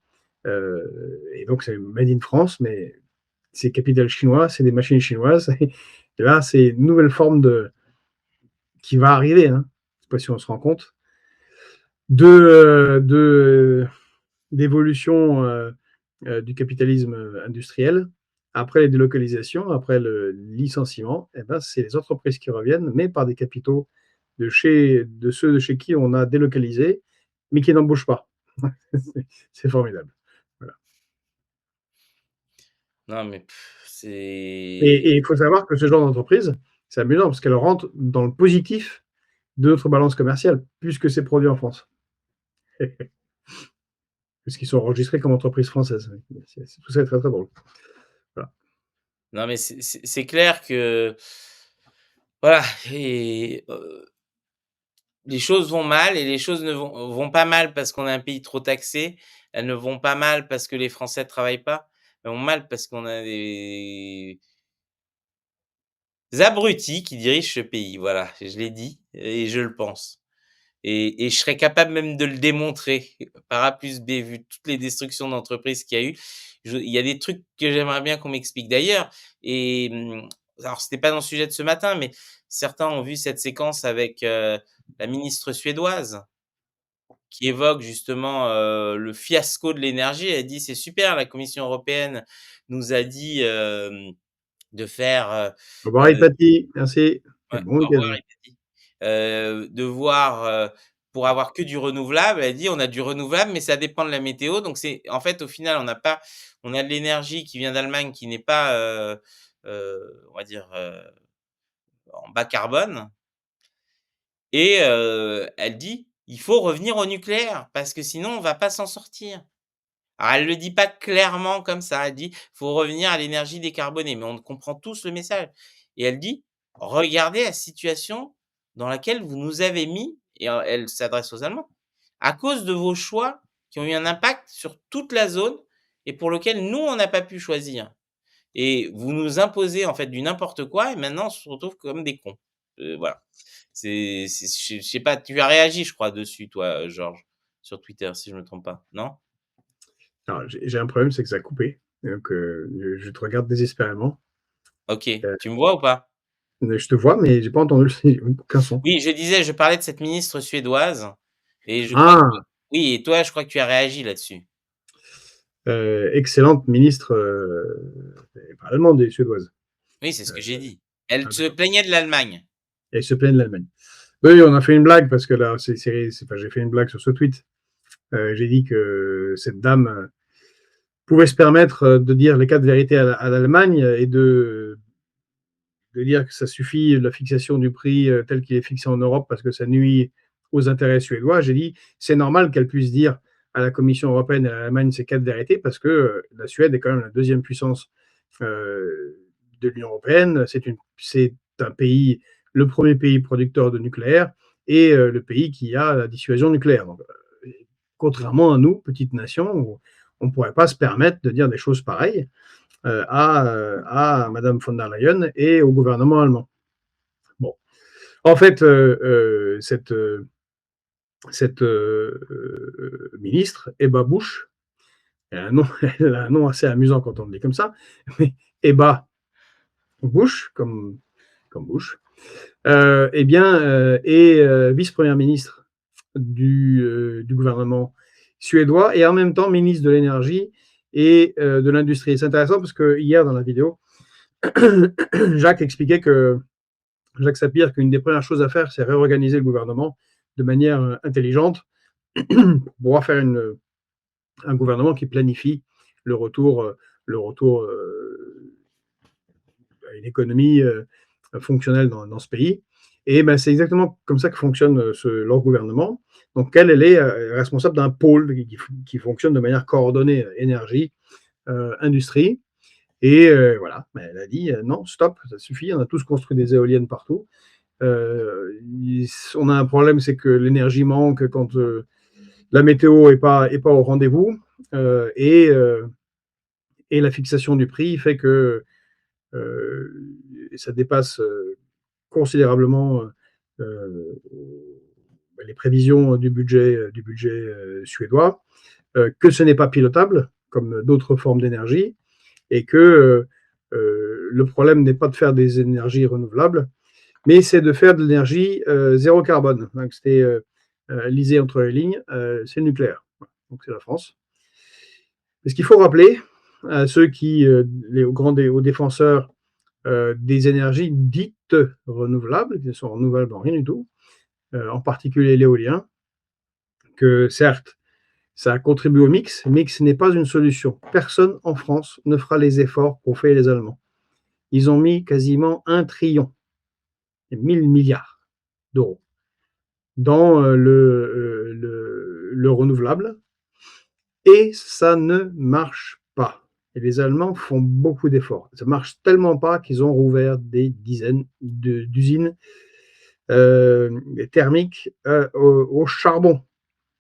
Et donc, c'est made in France, mais c'est capital chinois, c'est des machines chinoises. Et là, c'est une nouvelle forme qui va arriver, hein. Je ne sais pas si on se rend compte, de d'évolution du capitalisme industriel. Après les délocalisations, après le licenciement, eh ben, c'est les entreprises qui reviennent, mais par des capitaux de ceux de chez qui on a délocalisé, mais qui n'embauchent pas. C'est formidable. Voilà. non mais Et c'est il faut savoir que ce genre d'entreprise, c'est amusant parce qu'elle rentre dans le positif de notre balance commerciale, puisque c'est produit en France. Puisqu'ils sont enregistrés comme entreprise française. Tout ça est très très drôle. Voilà. non mais c'est clair que voilà et les choses vont mal et les choses ne vont pas mal parce qu'on est un pays trop taxé. Elles ne vont pas mal parce que les Français travaillent pas. Elles vont mal parce qu'on a des abrutis qui dirigent ce pays. Voilà, je l'ai dit et je le pense et je serais capable même de le démontrer par A plus B, vu toutes les destructions d'entreprises qu'il y a eu. Il y a des trucs que j'aimerais bien qu'on m'explique d'ailleurs et alors c'était pas dans le sujet de ce matin, mais certains ont vu cette séquence avec, la ministre suédoise qui évoque justement, le fiasco de l'énergie. Elle dit: «C'est super, la Commission européenne nous a dit, de faire, Au revoir, Ipati. Merci. Et ouais, bon au revoir week-end. Ipadi. De voir, pour avoir que du renouvelable, elle dit: «On a du renouvelable, mais ça dépend de la météo». Donc c'est en fait, au final, on a de l'énergie qui vient d'Allemagne qui n'est pas, on va dire, en bas carbone et elle dit: «Il faut revenir au nucléaire parce que sinon on va pas s'en sortir». Alors elle le dit pas clairement comme ça, elle dit: «Faut revenir à l'énergie décarbonée», mais on comprend tous le message et elle dit: «Regardez la situation dans laquelle vous nous avez mis» et elle s'adresse aux Allemands, «à cause de vos choix qui ont eu un impact sur toute la zone et pour lequel nous, on n'a pas pu choisir et vous nous imposez en fait du n'importe quoi et maintenant on se retrouve comme des cons». Voilà. C'est je sais pas, tu as réagi je crois dessus toi, Georges, sur Twitter si je me trompe pas, non? Alors, j'ai un problème, c'est que ça a coupé. Donc, je te regarde désespérément. OK. Euh, Tu me vois ou pas? je te vois, mais j'ai pas entendu aucun son. Oui, je disais, je parlais de cette ministre suédoise et je crois que Ah! Oui et toi, je crois que tu as réagi là-dessus? Excellente ministre, pas allemande et suédoise. Oui, c'est ce que Heu, j'ai dit. Elle ah se d'accord. plaignait de l'Allemagne. Et elle se plaint de l'Allemagne. Oui, on a fait une blague parce que là, enfin, j'ai fait une blague sur ce tweet. J'ai dit que cette dame pouvait se permettre de dire les quatre vérités à l'Allemagne et de dire que ça suffit la fixation du prix tel qu'il est fixé en Europe parce que ça nuit aux intérêts suédois. J'ai dit c'est normal qu'elle puisse dire à la Commission européenne et à l'Allemagne ces quatre vérités parce que la Suède est quand même la deuxième puissance euh, de l'Union européenne. C'est un pays, le premier pays producteur de nucléaire et le pays qui a la dissuasion nucléaire. Donc, contrairement à nous, petite nation, on ne pourrait pas se permettre de dire des choses pareilles à Madame von der Leyen et au gouvernement allemand. Bon. En fait, cette ministre, Eba Busch, elle a, un nom, elle a un nom assez amusant quand on le dit comme ça, mais Eba Busch, comme Bush, eh bien, est vice-première ministre du gouvernement suédois et en même temps ministre de l'énergie et de l'industrie. C'est intéressant parce que hier, dans la vidéo, Jacques expliquait que Jacques Sapir qu'une des premières choses à faire, c'est réorganiser le gouvernement de manière intelligente pour pouvoir faire un gouvernement qui planifie le retour, le retour à une économie fonctionnelle dans ce pays. Et ben, c'est exactement comme ça que fonctionne leur gouvernement. Donc, elle est responsable d'un pôle qui fonctionne de manière coordonnée, énergie, industrie. Et voilà, ben, elle a dit non, stop, ça suffit, on a tous construit des éoliennes partout. On a un problème, c'est que l'énergie manque quand la météo est pas au rendez-vous euh, et, euh, et la fixation du prix fait que ça dépasse considérablement les prévisions du budget suédois, que ce n'est pas pilotable comme d'autres formes d'énergie et que le problème n'est pas de faire des énergies renouvelables, mais c'est de faire de l'énergie zéro carbone. Donc, c'était lisé entre les lignes, c'est le nucléaire. Donc c'est la France. Et ce qu'il faut rappeler à ceux aux défenseurs des énergies dites renouvelables, qui ne sont renouvelables en rien du tout, en particulier l'éolien, que certes, ça contribue au mix, mais que ce n'est pas une solution. Personne en France ne fera les efforts qu'ont fait les Allemands. Ils ont mis quasiment 1 trillion, 1 000 milliards d'euros dans le renouvelable, et ça ne marche pas. Et les Allemands font beaucoup d'efforts. Ça marche tellement pas qu'ils ont rouvert des dizaines d'usines thermiques au charbon.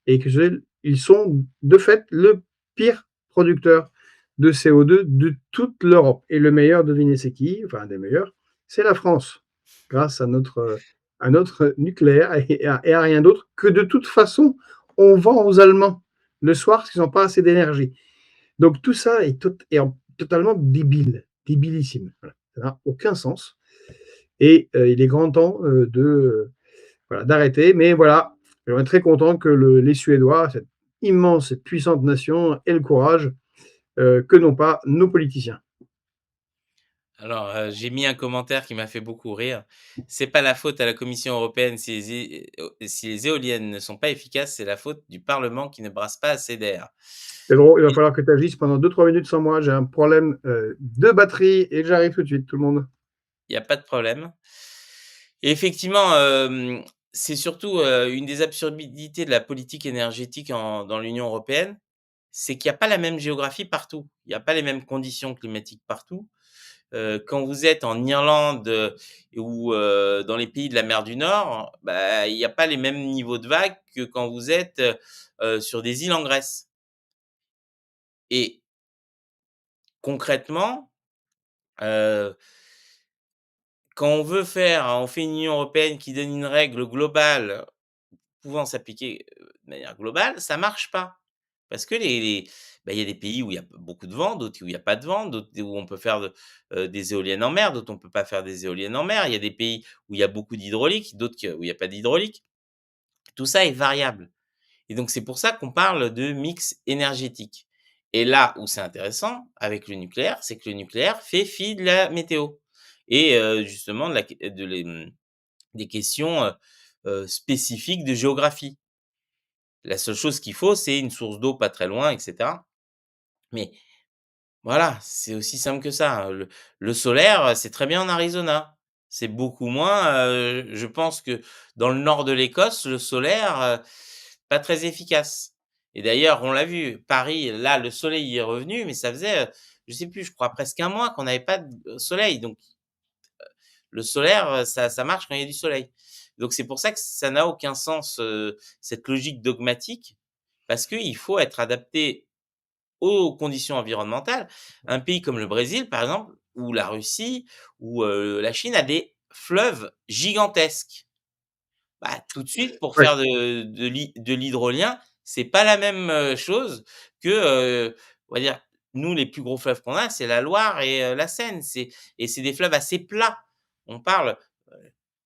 Et qu'ils sont de fait le pire producteur de CO2 de toute l'Europe. Et le meilleur, devinez c'est qui? Enfin, un des meilleurs, c'est la France, grâce à notre nucléaire et à rien d'autre que de toute façon, on vend aux Allemands le soir parce qu'ils n'ont pas assez d'énergie. Donc tout ça est totalement débile, débilissime. Voilà. Ça n'a aucun sens. Et il est grand temps voilà, d'arrêter. Mais voilà, on est très content que les Suédois, cette immense et puissante nation, aient le courage que n'ont pas nos politiciens. Alors, j'ai mis un commentaire qui m'a fait beaucoup rire. C'est pas la faute à la Commission européenne si les éoliennes ne sont pas efficaces, c'est la faute du parlement qui ne brasse pas assez d'air. Pedro, il va Et falloir que tu agisses pendant 2-3 minutes sans moi. J'ai un problème de batterie et j'arrive tout de suite, tout le monde. il y a pas de problème. Et effectivement, c'est surtout, une des absurdités de la politique énergétique dans l'Union européenne, c'est qu'il y a pas la même géographie partout. Il y a pas les mêmes conditions climatiques partout. Quand vous êtes en Irlande, ou dans les pays de la mer du Nord, bah, il y a pas les mêmes niveaux de vagues que quand vous êtes, sur des îles en Grèce. Et concrètement, heu, quand on fait une Union européenne qui donne une règle globale pouvant s'appliquer, de manière globale, ça marche pas. Parce que bah, il y a des pays où il y a beaucoup de vent, d'autres où il y a pas de vent, d'autres où on peut faire des éoliennes en mer, d'autres on peut pas faire des éoliennes en mer. Il y a des pays où il y a beaucoup d'hydraulique, d'autres où il y a pas d'hydraulique. Tout ça est variable Et donc c'est pour ça qu'on parle de mix énergétique. Et là où c'est intéressant avec le nucléaire, c'est que le nucléaire fait fi de la météo et justement de la de les, des questions, spécifiques de géographie. La seule chose qu'il faut, c'est une source d'eau pas très loin et cetera. Mais voilà, c'est aussi simple que ça, hein. Le solaire, c'est très bien en Arizona. C'est beaucoup moins, je pense que dans le nord de l'Écosse, le solaire, pas très efficace. Et d'ailleurs, on l'a vu, Paris, là, le soleil y est revenu, mais ça faisait, je sais plus, je crois presque un mois qu'on n'avait pas de soleil. Donc le solaire, ça marche quand il y a du soleil. Donc c'est pour ça que ça n'a aucun sens, cette logique dogmatique, parce qu'il faut être adapté aux conditions environnementales. Un pays comme le Brésil, par exemple, ou la Russie, ou la Chine a des fleuves gigantesques. Bah, tout de suite, pour Ouais. faire de l'hydrolien, c'est pas la même, chose que, on va dire, nous, les plus gros fleuves qu'on a, c'est la Loire et la Seine. C'est des fleuves assez plats. On parle, heu,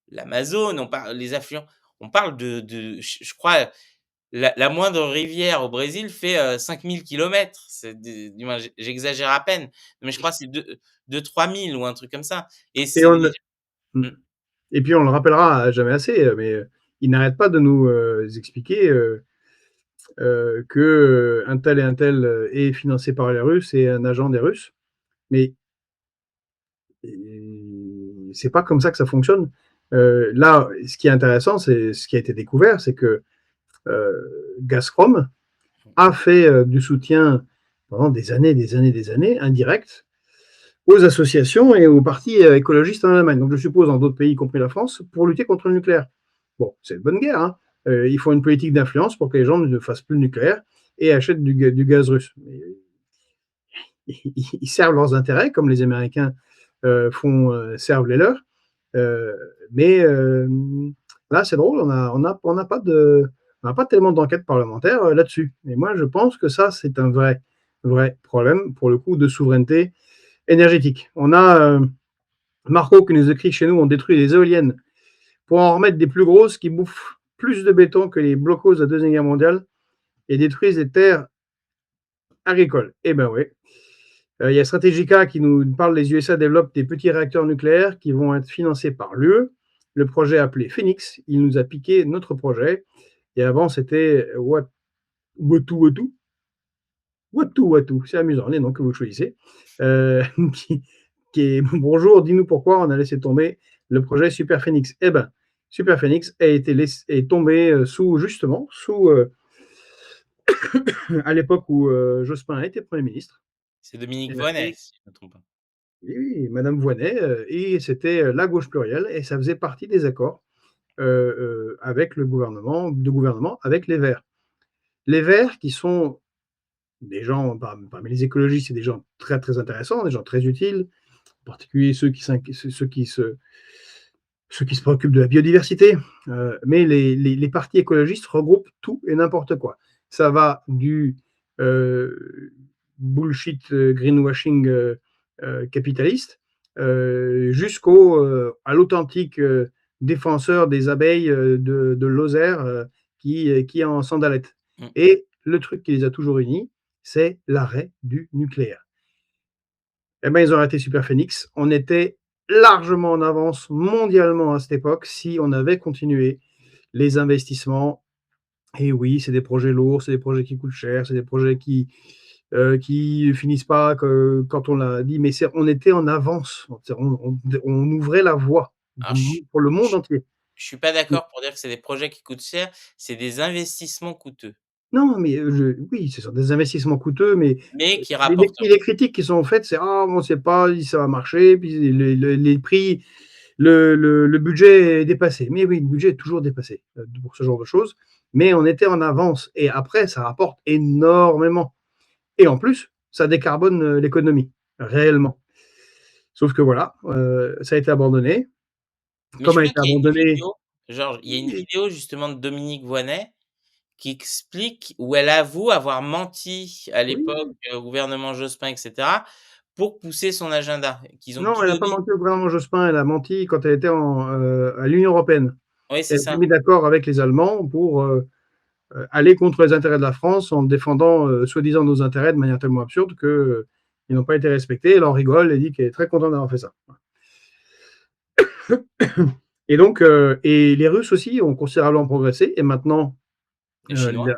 l'Amazone, on parle les affluents, on parle de je crois, la moindre rivière au Brésil fait, 5 000 kilomètres. C'est des du moins, j'exagère à peine, mais je crois que c'est 2 000-3 000 ou un truc comme ça et Et c'est on déjà mmh. mmh, Et puis on le rappellera jamais assez, mais ils n'arrêtent pas de nous expliquer que un tel et un tel est financé par les Russes et un agent des Russes. Mais c'est pas comme ça que ça fonctionne. Là, ce qui est intéressant, c'est ce qui a été découvert, c'est que Gazprom a fait du soutien pendant des années, indirect, aux associations et aux partis écologistes en Allemagne. Donc je suppose dans d'autres pays, y compris la France, pour lutter contre le nucléaire. Bon, c'est une bonne guerre. Hein. Il faut une politique d'influence pour que les gens ne fassent plus le nucléaire et achètent du gaz russe. Mais, ils servent leurs intérêts, comme les Américains servent les leurs. Euh, mais là, c'est drôle, on n'a pas tellement d'enquête parlementaire là-dessus. Et moi, je pense que ça, c'est un vrai problème, pour le coup, de souveraineté énergétique. On a Marco qui nous écrit chez nous, on détruit les éoliennes pour en remettre des plus grosses qui bouffent plus de béton que les blocos de la Deuxième Guerre mondiale et détruisent les terres agricoles. Eh ben oui. Il y a Strategica qui nous parle les USA développent des petits réacteurs nucléaires qui vont être financés par l'UE. Le projet appelé Phoenix, il nous a piqué notre projet. Et avant, c'était Watu. C'est amusant, les noms que vous choisissez. Euh, qui, qui est bonjour, dis-nous pourquoi on a laissé tomber le projet Super Phoenix. Eh ben, Super Phoenix est tombé justement, à l'époque où Jospin a été Premier ministre. c'est Dominique Voynet, Et, si je me trompe pas. oui, oui, Madame Voynet, et c'était la gauche plurielle, et ça faisait partie des accords avec de gouvernement avec les Verts. Les Verts, qui sont des gens, parmi les écologistes, c'est des gens très très intéressants, des gens très utiles, en particulier ceux qui se préoccupent de la biodiversité. Mais les partis écologistes regroupent tout et n'importe quoi. Ça va du bullshit greenwashing capitaliste à l'authentique défenseur des abeilles de Lozère qui est en sandalette. Mmh. Et le truc qui les a toujours unis, c'est l'arrêt du nucléaire. Eh ben, ils ont arrêté Super Phoenix. On était largement en avance mondialement à cette époque si on avait continué les investissements. Et oui, c'est des projets lourds, c'est des projets qui coûtent cher, c'est des projets qui finissent pas quand on l'a dit, mais on était en avance. On ouvrait la voie Alors pour le monde je entier. je suis pas d'accord pour dire que c'est des projets qui coûtent cher, c'est des investissements coûteux, Non, mais oui, ce sont des investissements coûteux, mais mais qui les rapporteront. critiques qui sont faites, c'est ah, on ne sait pas si ça va marcher, puis les prix, le budget est dépassé. Mais oui, le budget est toujours dépassé pour ce genre de choses. Mais on était en avance et après, ça rapporte énormément. Et en plus, ça décarbone l'économie, réellement. Sauf que voilà, ça a été abandonné. Mais je Comme a crois été qu'il y a une abandonné. vidéo, genre, il y a une vidéo justement de Dominique Voynet qui explique où elle avoue avoir menti à l'époque, Oui, au gouvernement Jospin et cetera, pour pousser son agenda, qu'ils ont non, tout elle n'a pas donné. menti au gouvernement Jospin, elle a menti quand elle était à l'Union européenne. Oui, c'est Elle s'est ça. mise d'accord avec les Allemands pour aller contre les intérêts de la France en défendant soi-disant nos intérêts de manière tellement absurde qu'ils n'ont pas été respectés. Elle en rigole et dit qu'elle est très contente d'avoir fait ça. Et donc, et les Russes aussi ont considérablement progressé. Et maintenant, Les Chinois.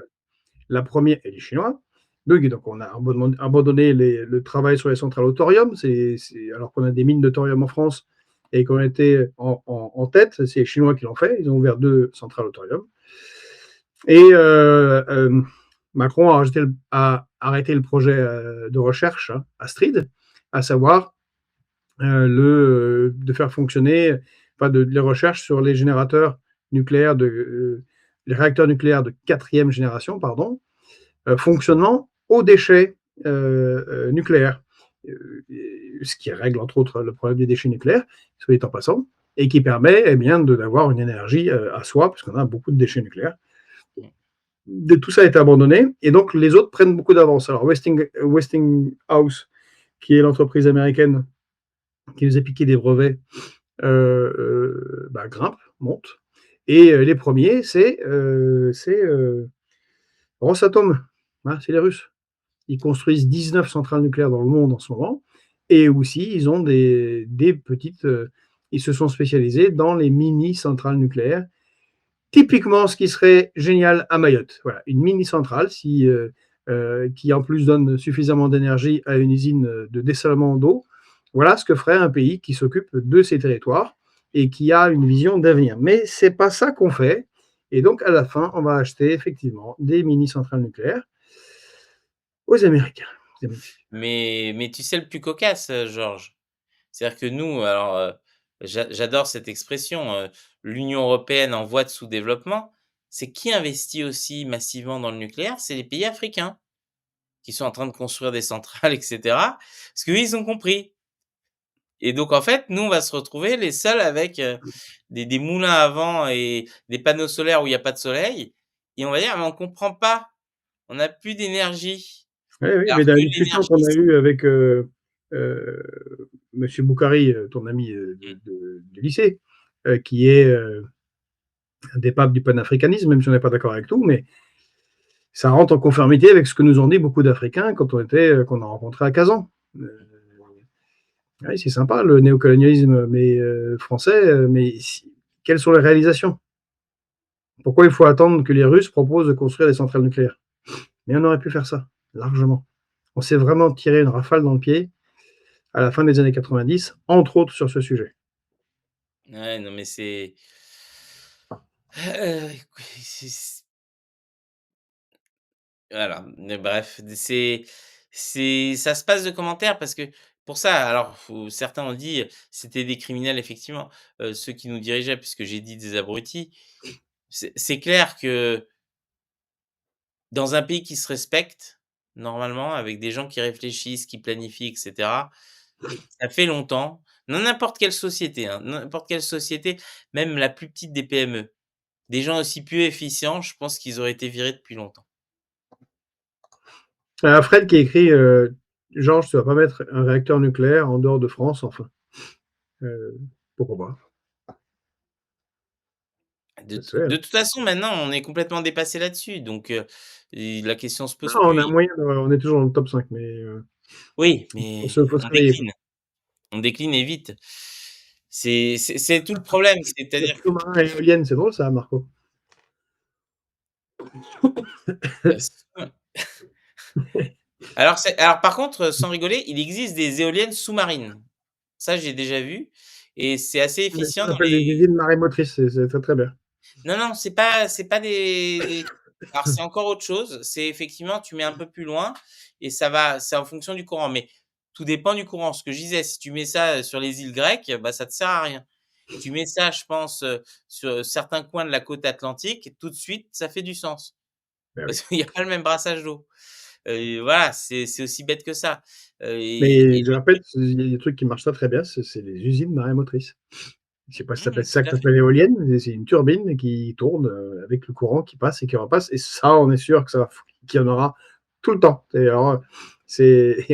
la première, et les Chinois. Donc on a abandonné le travail sur les centrales au thorium, alors qu'on a des mines de thorium en France et qu'on était en tête, c'est les Chinois qui l'ont fait, ils ont ouvert 2 centrales au thorium. Et Macron a arrêté le projet de recherche, Astrid, à savoir de faire fonctionner, les recherches sur les générateurs nucléaires, les réacteurs nucléaires de 4e génération, pardon, fonctionnant aux déchets nucléaires. Ce qui règle entre autres le problème des déchets nucléaires, soit dit en passant, et qui permet d'avoir une énergie à soi, puisqu'on a beaucoup de déchets nucléaires. Tout ça a été abandonné, et donc les autres prennent beaucoup d'avance. Alors Westinghouse, qui est l'entreprise américaine qui nous a piqué des brevets, grimpe, monte. Et les premiers, c'est Rosatom, c'est les Russes. Ils construisent 19 centrales nucléaires dans le monde en ce moment. Et aussi, ils ont des petites. Ils se sont spécialisés dans les mini-centrales nucléaires. Typiquement, ce qui serait génial à Mayotte. Voilà, une mini-centrale qui, en plus, donne suffisamment d'énergie à une usine de dessalement d'eau. Voilà ce que ferait un pays qui s'occupe de ces territoires et qui a une vision d'avenir. Mais ce n'est pas ça qu'on fait. Et donc, à la fin, on va acheter effectivement des mini-centrales nucléaires aux Américains. Mais tu sais le plus cocasse, Georges? C'est-à-dire que nous, alors, j'adore cette expression, l'Union européenne en voie de sous-développement. C'est qui investit aussi massivement dans le nucléaire? C'est les pays africains, qui sont en train de construire des centrales et cetera, parce qu'eux, ils ont compris. Et donc en fait, nous, on va se retrouver les seuls avec, des moulins à vent et des panneaux solaires où il y a pas de soleil et on va dire: «Mais on comprend pas, on a plus d'énergie». Oui, oui, Alors mais dans que la discussion qu'on l'énergie a c eue avec Monsieur Boukari, ton ami mmh, du lycée, qui est un des papes du panafricanisme, même si on n'est pas d'accord avec tout, mais ça rentre en conformité avec ce que nous ont dit beaucoup d'Africains quand qu'on a rencontré à Kazan. Oui, c'est sympa le néocolonialisme mais, français, mais quelles sont les réalisations? Pourquoi il faut attendre que les Russes proposent de construire des centrales nucléaires? Mais on aurait pu faire ça, largement. On s'est vraiment tiré une rafale dans le pied à la fin des années 90, entre autres sur ce sujet. ouais, non mais c'est, c'est voilà, mais bref, c'est ça se passe de commentaires parce que pour ça, alors certains ont dit, c'était des criminels effectivement, ceux qui nous dirigeaient puisque j'ai dit des abrutis. C'est clair que dans un pays qui se respecte, normalement, avec des gens qui réfléchissent, qui planifient et cetera, ça fait longtemps, dans n'importe quelle société, hein, n'importe quelle société, même la plus petite des PME, des gens aussi peu efficients, je pense qu'ils auraient été virés depuis longtemps. Fred qui écrit Georges, tu vas pas mettre un réacteur nucléaire en dehors de France, enfin. Euh, pourquoi pas? De Ça t se fait, hein. de toute façon, maintenant, on est complètement dépassé là-dessus, donc et la question se pose Non, on a un plus. moyen, on est toujours dans le top 5, mais Oui, faut mais faut se réveiller. Quoi. on décline et vite. C'est tout le problème, c'est-à-dire que Sous-marin et éolienne, c'est drôle ça, Marco. alors par contre, sans rigoler, il existe des éoliennes sous-marines. Ça, j'ai déjà vu et c'est assez Mais ça efficient dans s'appelle des les usines marémotrices, c'est très très bien. non, non, c'est pas des alors c'est encore autre chose. C'est effectivement, tu mets un peu plus loin et ça va c'est en fonction du courant, mais tout dépend du courant. Ce que je disais, si tu mets ça, sur les îles grecques, bah, ça te sert à rien. Tu mets ça, je pense, sur certains coins de la côte atlantique, tout de suite, ça fait du sens. Ben oui. Parce qu'il y a pas le même brassage d'eau. Voilà, c'est aussi bête que ça. Mais Et je le répète, truc il y a des trucs qui marchent très très bien, c'est les usines marémotrices. Je sais pas si ça s'appelle ça tout que à ça fait. s'appelle éolienne, mais c'est une turbine qui tourne avec le courant qui passe et qui repasse. Et ça, on est sûr que qu'il y en aura tout le temps. Et alors,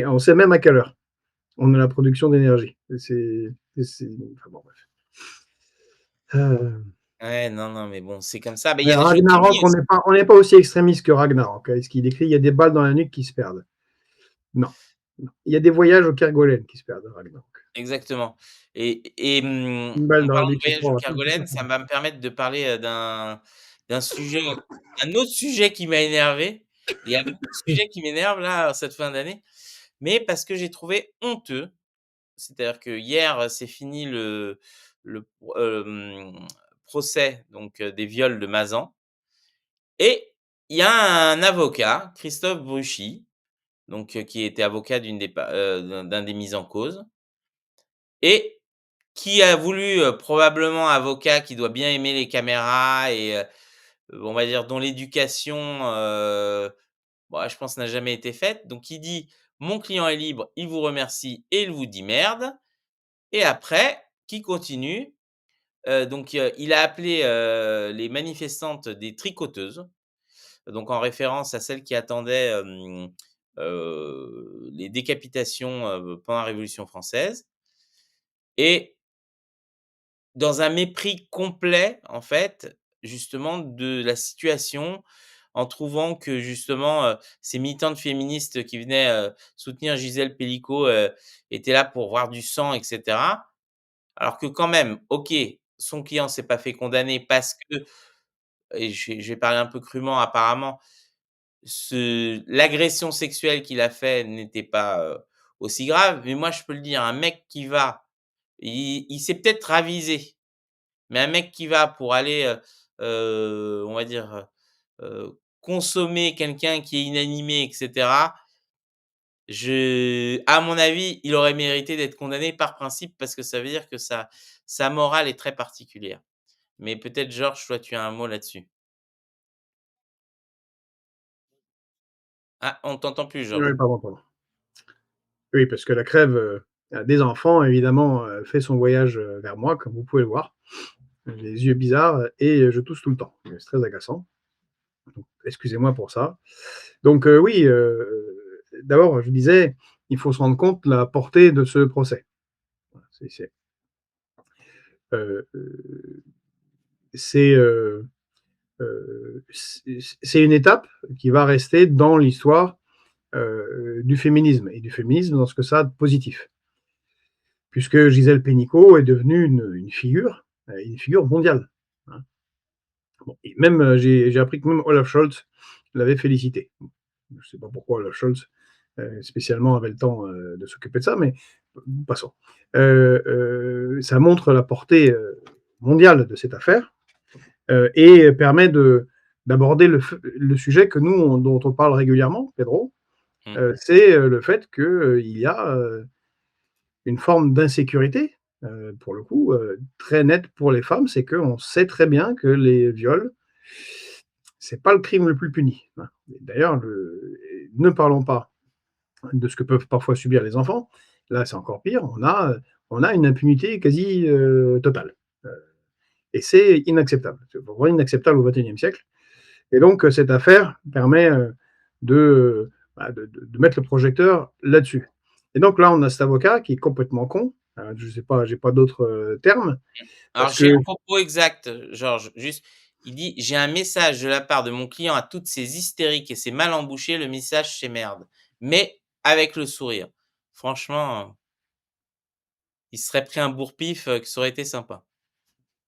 on sait même à quelle heure on a la production d'énergie. Enfin, bon, bref. Euh, Ouais, non, non, mais bon, c'est comme ça. Mais il y Mais a des choses qui Ragnarok, brillent aussi. on n'est pas aussi extrémiste que Ragnarok, hein. Ce qu'il décrit, il y a des balles dans la nuque qui se perdent. Non, non. Il y a des voyages au Kergolène qui se perdent, Ragnarok. Exactement Une balle en dans la parlant de nuque qui voyage au prend, tout Kergolène, ça va me permettre de parler, d'un sujet un autre sujet qui m'a énervé. Il y a beaucoup de sujets qui m'énervent là, cette fin d'année, mais parce que j'ai trouvé honteux. C'est-à-dire que hier, c'est fini le procès donc des viols de Mazan et il y a un avocat, Christophe Bruschi, donc qui était avocat d'une des pa d'un des mis en cause et qui a voulu, probablement avocat qui doit bien aimer les caméras et on va dire dont l'éducation, bah, je pense n'a jamais été faite. Donc il dit: «Mon client est libre, il vous remercie et il vous dit merde» et après, qui continue, donc il a appelé, les manifestantes des tricoteuses, donc en référence à celles qui attendaient, les décapitations, pendant la Révolution française et dans un mépris complet, en fait, justement de la situation, en trouvant que justement, ces militantes féministes qui venaient, soutenir Gisèle Pelicot, étaient là pour voir du sang et cetera. Alors que quand même, OK, son client s'est pas fait condamner parce que et je vais parler un peu crûment apparemment, l'agression sexuelle qu'il a fait n'était pas, aussi grave. Mais moi je peux le dire, un mec qui va il s'est peut-être ravisé. Mais un mec qui va pour aller, on va dire, consommer quelqu'un qui est inanimé et cetera, à mon avis, il aurait mérité d'être condamné par principe parce que ça veut dire que sa morale est très particulière. Mais peut-être Georges, toi, tu as un mot là-dessus? Ah, on t'entend plus Georges. Oui, pardon, pardon. Oui, parce que la crève, a des enfants, évidemment, fait son voyage, vers moi, comme vous pouvez le voir. Les yeux bizarres et je tousse tout le temps. C'est très agaçant. Donc excusez-moi pour ça. Donc oui, d'abord, je disais, il faut se rendre compte de la portée de ce procès. Voilà, heu, c'est, c'est une étape qui va rester dans l'histoire, du féminisme et du féminisme dans ce que ça a de positif. Puisque Gisèle Pénicaud est devenue une figure mondiale, hein. Bon, et même, j'ai appris que même Olaf Scholz l'avait félicité. Je ne sais pas pourquoi Olaf Scholz, spécialement, avait le temps, de s'occuper de ça, mais passons. Ça montre la portée, mondiale de cette affaire, et permet d'aborder le sujet que nous, dont on parle régulièrement, Pedro, Mmh. c'est le fait qu'il y a une forme d'insécurité, pour le coup, très nette pour les femmes, c'est qu'on sait très bien que les viols, c'est pas le crime le plus puni, hein. D'ailleurs, ne parlons pas de ce que peuvent parfois subir les enfants. Là, c'est encore pire. On a une impunité quasi totale. Euh, et c'est inacceptable. C'est vraiment inacceptable au XXIe siècle. Et donc, cette affaire permet de mettre le projecteur là-dessus. Et donc là, on a cet avocat qui est complètement con. Je ne sais pas, j'ai pas d'autres termes, Alors parce j'ai que un propos exact, Georges, juste, il dit: «J'ai un message de la part de mon client à toutes ces hystériques et ces mal embouchées, le message c'est merde, mais avec le sourire». Franchement, il se serait pris un bourre-pif, que ça aurait été sympa.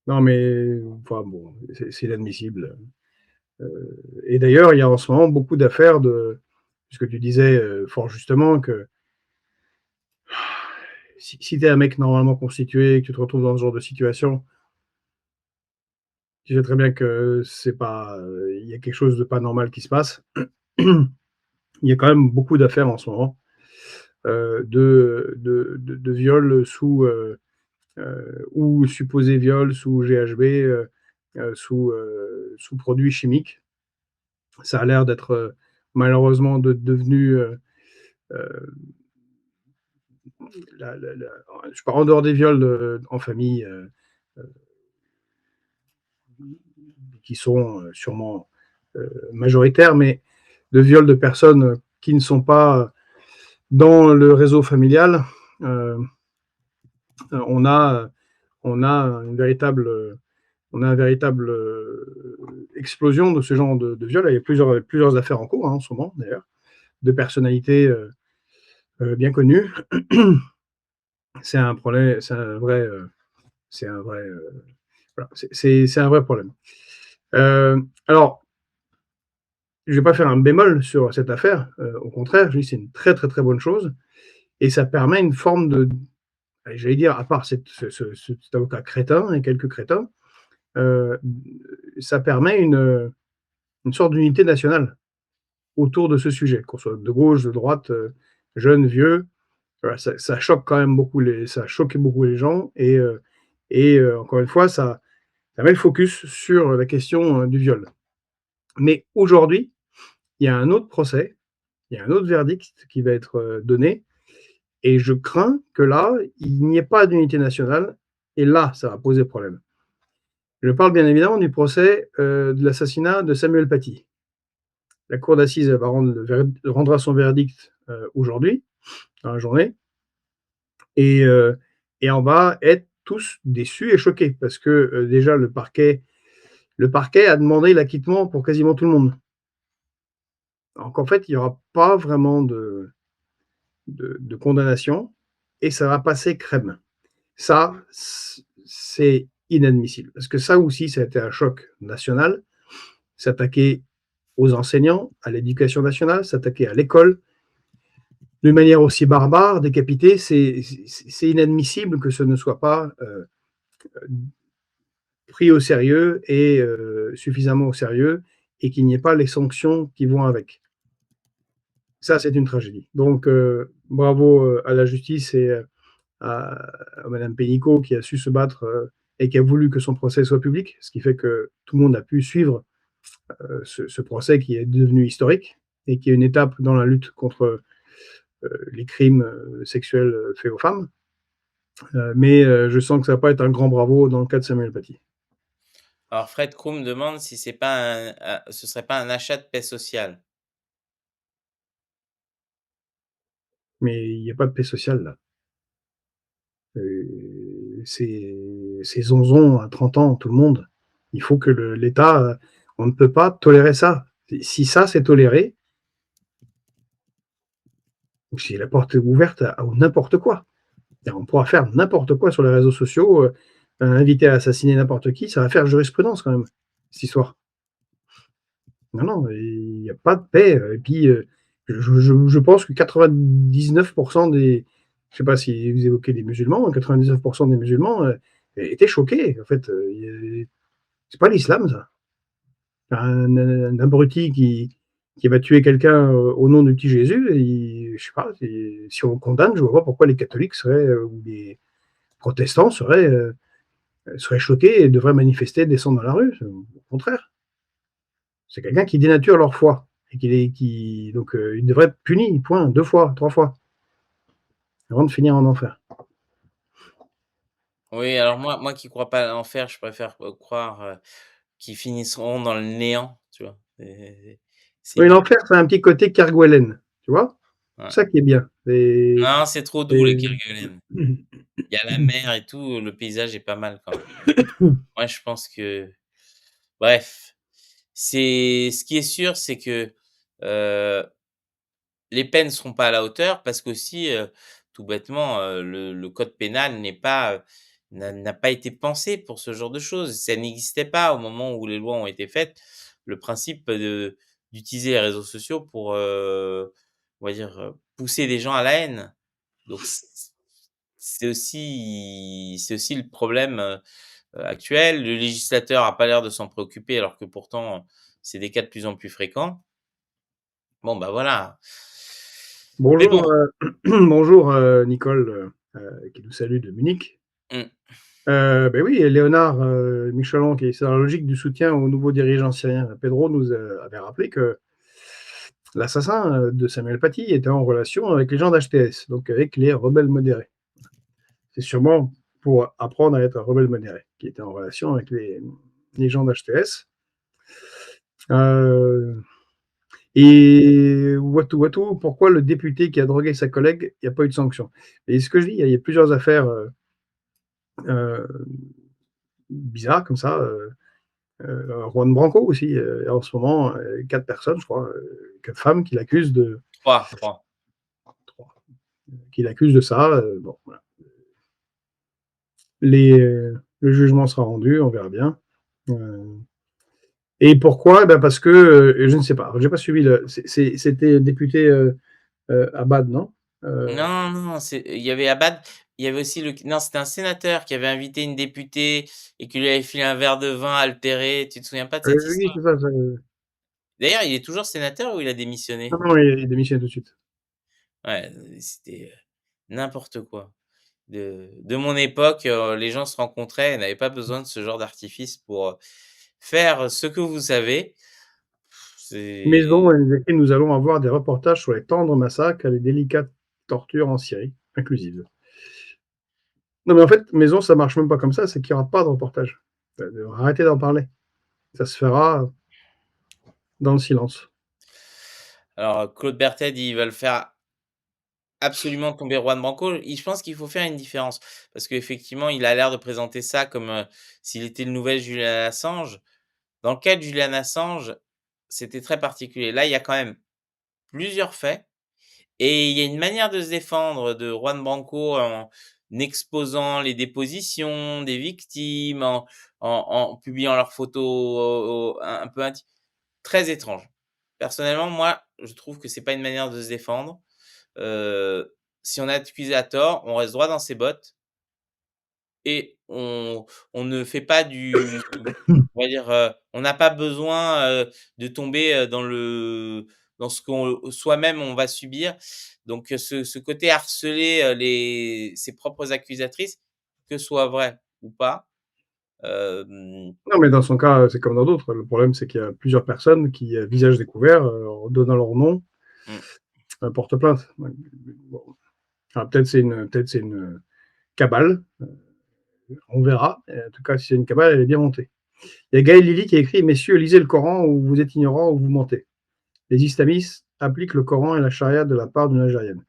non, mais enfin bon, c'est inadmissible. Et d'ailleurs, il y a en ce moment beaucoup d'affaires puisque tu disais fort justement que si tu es un mec normalement constitué, que tu te retrouves dans ce genre de situation, tu sais très bien que c'est pas, il y a quelque chose de pas normal qui se passe. Il y a quand même beaucoup d'affaires en ce moment de viols ou supposés viols sous GHB, sous produits chimiques. Ça a l'air d'être malheureusement devenu je parle en dehors des viols en famille, qui sont sûrement majoritaires, mais de viols de personnes qui ne sont pas dans le réseau familial. Euh, on, a, on a une véritable on a une véritable explosion de ce genre de viol. Il y a plusieurs affaires en cours, hein, en ce moment, d'ailleurs, de personnalités bien connues. C'est un problème, c'est un vrai, voilà, c'est un vrai problème. Alors, je ne vais pas faire un bémol sur cette affaire, au contraire, je dis c'est une très, très, très bonne chose et ça permet une forme de, j'allais dire, à part cet avocat crétin et quelques crétins, euh, ça permet une sorte d'unité nationale autour de ce sujet, qu'on soit de gauche, de droite, jeune, vieux. Voilà, ça choque quand même beaucoup ça a choqué beaucoup les gens et encore une fois, ça met le focus sur la question du viol. Mais aujourd'hui, il y a un autre procès, il y a un autre verdict qui va être donné et je crains que là, il n'y ait pas d'unité nationale et là, ça va poser problème. Je parle bien évidemment du procès de l'assassinat de Samuel Paty. La cour d'assises rendra son verdict aujourd'hui, dans la journée, et, on va être tous déçus et choqués parce que déjà le parquet a demandé l'acquittement pour quasiment tout le monde. Donc en fait, il n'y aura pas vraiment de condamnation et ça va passer crème. Ça, c'est inadmissible. Parce que ça aussi, ça a été un choc national. S'attaquer aux enseignants, à l'éducation nationale, s'attaquer à l'école, d'une manière aussi barbare, décapiter, c'est inadmissible que ce ne soit pas pris au sérieux et suffisamment au sérieux et qu'il n'y ait pas les sanctions qui vont avec. Ça, c'est une tragédie. Donc, bravo à la justice et à Mme Pénicaud qui a su se battre et qui a voulu que son procès soit public, ce qui fait que tout le monde a pu suivre ce procès qui est devenu historique et qui est une étape dans la lutte contre les crimes sexuels faits aux femmes. Mais je sens que ça va pas être un grand bravo dans le cas de Samuel Paty. Alors Fred Krum demande si c'est pas ce serait pas un achat de paix sociale. Mais il n'y a pas de paix sociale là. C'est zonzon à 30 ans, tout le monde. Il faut que l'État, on ne peut pas tolérer ça. Si ça, c'est toléré, c'est la porte ouverte à n'importe quoi. Et on pourra faire n'importe quoi sur les réseaux sociaux, inviter à assassiner n'importe qui, ça va faire jurisprudence quand même, cette histoire. Non, non, il n'y a pas de paix. Et puis, je pense que 99% des. Je ne sais pas si vous évoquez des musulmans, 99% des musulmans étaient choqués. En fait, c'est pas l'islam, ça. Un abruti qui va tuer quelqu'un au nom du petit Jésus, et, je sais pas, si on condamne, je ne vois pas pourquoi les catholiques ou les protestants seraient choqués et devraient manifester, descendre dans la rue. Au contraire. C'est quelqu'un qui dénature leur foi. Donc, il devrait être puni, point, 2 fois, 3 fois, avant de finir en enfer. Oui, alors moi qui crois pas à l'enfer, je préfère, croire, qu'ils finiront dans le néant, tu vois? C'est Oui, mieux. l'enfer, c'est un petit côté Kerguelen, tu vois? Ouais. C'est ça qui est bien. Non, c'est trop doux les Kerguelen. Il y a la mer et tout, le paysage est pas mal quand même. Moi, je pense que bref, c'est ce qui est sûr, c'est que, heu, les peines seront pas à la hauteur parce qu'aussi, tout bêtement, le code pénal n'est pas, n'a pas été pensé pour ce genre de choses. Ça n'existait pas au moment où les lois ont été faites. Le principe d'utiliser les réseaux sociaux pour, on va dire, pousser des gens à la haine. Donc c'est aussi le problème, actuel. Le législateur a pas l'air de s'en préoccuper alors que pourtant, c'est des cas de plus en plus fréquents. Bon, bah, voilà. Mais bon, Bonjour, bonjour Nicole, qui nous salue de Munich. mmh, Ben oui, Léonard Michelon, qui est dans la logique du soutien au nouveau dirigeant syrien, Pedro, nous avait rappelé que l'assassin de Samuel Paty était en relation avec les gens d'HTS, donc avec les rebelles modérés. C'est sûrement pour apprendre à être un rebelle modéré, qui était en relation avec les gens d'HTS. Et Watou, pourquoi le député qui a drogué sa collègue, il n'y a pas eu de sanction? Et ce que je dis, il y a plusieurs affaires bizarres comme ça. Juan Branco aussi, en ce moment, 4 personnes, je crois, 4 femmes qui l'accusent de 3. 3, qui l'accusent de ça. Bon, voilà. Le jugement sera rendu, on verra bien. Et pourquoi? Ben parce que je ne sais pas. J'ai pas suivi c'était député Abad, non? Non, non, il y avait Abad, il y avait aussi non, c'était un sénateur qui avait invité une députée et qui lui avait filé un verre de vin altéré. Tu te souviens pas de cette Oui, histoire? c'est ça. D'ailleurs, il est toujours sénateur ou il a démissionné? Non, non, il démissionne tout de suite. Ouais, c'était, n'importe quoi. De mon époque, les gens se rencontraient et n'avaient pas besoin de ce genre d'artifice pour, faire ce que vous savez. Maison, C'est elle écrit: «Nous allons avoir des reportages sur les tendres massacres et les délicates tortures en Syrie, inclusives». Non, mais en fait, Maison, ça marche même pas comme ça, c'est qu'il y aura pas de reportage. Arrêtez d'en parler. Ça se fera dans le silence. alors, Claude Berthet dit: «Ils veulent faire absolument tomber Juan Branco». Et je pense qu'il faut faire une différence parce qu'effectivement, il a l'air de présenter ça comme, s'il était le nouvel Julian Assange. Dans le cas de Julian Assange, c'était très particulier. Là, il y a quand même plusieurs faits et il y a une manière de se défendre de Juan Branco en exposant les dépositions des victimes, en publiant leurs photos un peu très étrange. Personnellement, moi, je trouve que c'est pas une manière de se défendre. Si on est accusé à tort, on reste droit dans ses bottes et on ne fait pas on va dire, on n'a pas besoin, de tomber, dans ce qu'on soi-même on va subir. Donc, ce côté harceler, les ses propres accusatrices, que ce soit vrai ou pas, hem, Non, mais dans son cas, c'est comme dans d'autres. Le problème, c'est qu'il y a plusieurs personnes qui, visage découvert, en donnant leur nom, mmh, portent plainte. Ouais, bon, alors peut-être c'est une cabale, on verra. En tout cas, si c'est une cabale, elle est bien montée. Il y a Gaël Lily qui a écrit: «Messieurs, lisez le Coran ou vous êtes ignorants ou vous mentez. Les islamistes appliquent le Coran et la charia de la part d'une Algérienne».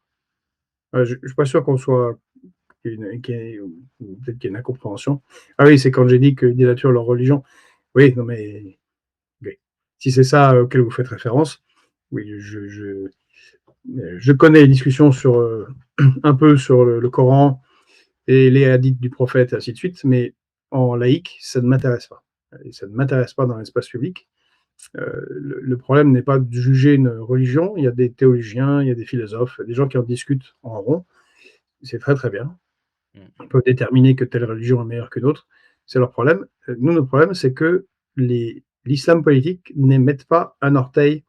Je suis pas sûr qu'on soit ou peut-être qu'il y a une incompréhension. Ah oui, c'est quand j'ai dit qu'ils dénaturent leur religion. Oui, non mais oui. Si c'est ça auquel vous faites référence, oui, je connais les discussions sur, un peu sur le Coran et les hadiths du prophète et ainsi de suite, mais en laïque, ça ne m'intéresse pas et ça ne m'intéresse pas dans l'espace public. Le problème n'est pas de juger une religion. Il y a des théologiens, il y a des philosophes, des gens qui en discutent en rond. C'est très, très bien. mmh. Ils peuvent déterminer que telle religion est meilleure qu'une autre. C'est leur problème. Nous, notre problème, c'est que l'islam politique n'émette pas un orteil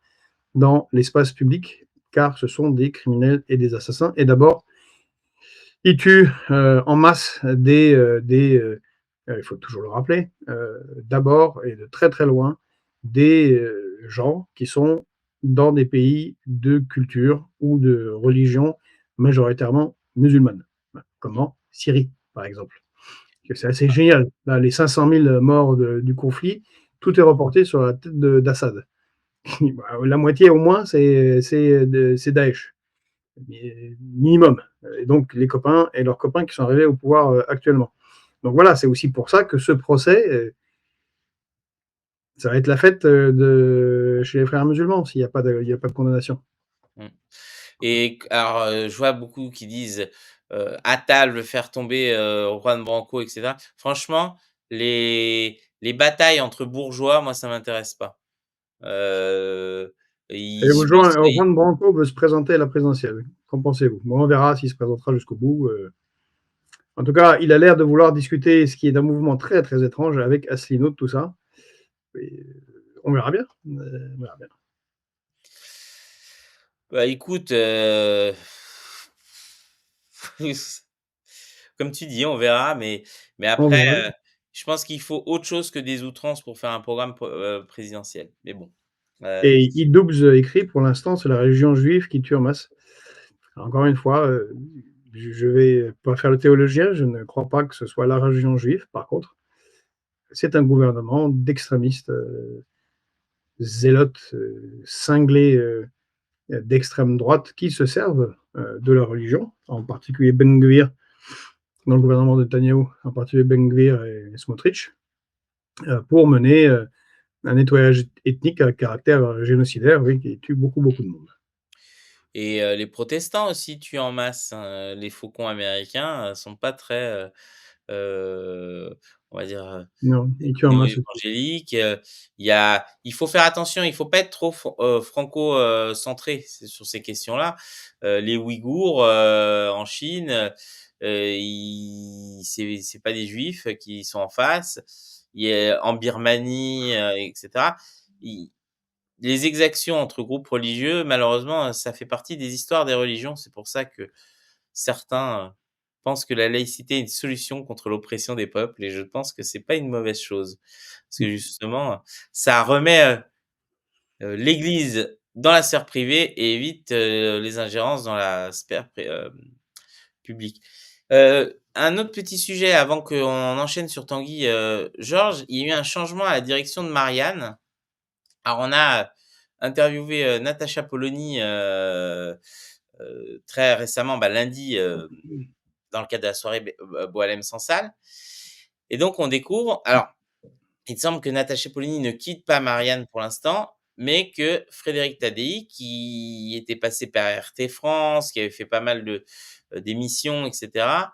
dans l'espace public, car ce sont des criminels et des assassins. Et d'abord, ils tuent en masse il faut toujours le rappeler, d'abord et de très très loin, des gens qui sont dans des pays de culture ou de religion majoritairement musulmane. Comme en Syrie, par exemple. C'est assez génial. Là, les 500 000 morts du conflit, tout est reporté sur la tête d'Assad. La moitié au moins, c'est Daesh, minimum. Et donc les copains et leurs copains qui sont arrivés au pouvoir actuellement. Donc voilà, c'est aussi pour ça que ce procès, ça va être la fête chez les frères musulmans s'il n'y a, il y a pas de condamnation. Mmh. Et alors, je vois beaucoup qui disent, Attal veut faire tomber, Juan Branco et cetera. Franchement, les batailles entre bourgeois, moi, ça m'intéresse pas. Et Je pense qu'ils Juan Branco veut se présenter à la présidentielle. Qu'en pensez-vous? Bon, on verra s'il se présentera jusqu'au bout. En tout cas, il a l'air de vouloir discuter, ce qui est d'un mouvement très très étrange avec Asselineau, tout ça. Et on verra bien. On verra bien. bah, écoute, comme tu dis, on verra, mais On après, verra. je pense qu'il faut autre chose que des outrances pour faire un programme présidentiel. Mais bon, heu, Et Idoubs écrit, pour l'instant, c'est la religion juive qui tue en masse. Encore une fois, je vais pas faire le théologien, je ne crois pas que ce soit la religion juive. Par contre, c'est un gouvernement d'extrémistes, zélotes, cinglés, d'extrême droite qui se servent de la religion, en particulier Ben Gvir, dans le gouvernement de Netanyahou, en particulier Ben Gvir et Smotrich, pour mener un nettoyage ethnique à caractère génocidaire, oui, qui tue beaucoup, beaucoup de monde. Et les protestants aussi tuent en masse, hein, les faucons américains, sont pas très, on va dire, Non, ils tuent en masse aussi. néo-évangéliques, il faut faire attention, il faut pas être trop franco, centré sur ces questions-là. Les Ouïghours, en Chine, ils c'est pas des juifs qui sont en face. Il y a en Birmanie, et cetera. Ils Les exactions entre groupes religieux, malheureusement, ça fait partie des histoires des religions. C'est pour ça que certains, pensent que la laïcité est une solution contre l'oppression des peuples et je pense que c'est pas une mauvaise chose. Parce que justement, ça remet, l'Église dans la sphère privée et évite, les ingérences dans la sphère publique. Un autre petit sujet avant qu'on enchaîne sur Tanguy, Georges, il y a eu un changement à la direction de Marianne. Alors on a interviewé, Natacha Polony, très récemment, bah, lundi, dans le cadre de la soirée Boualem Sansal et donc on découvre alors, il semble que Natacha Polony ne quitte pas Marianne pour l'instant, mais que Frédéric Tadei, qui était passé par RT France, qui avait fait pas mal d'émissions et cetera,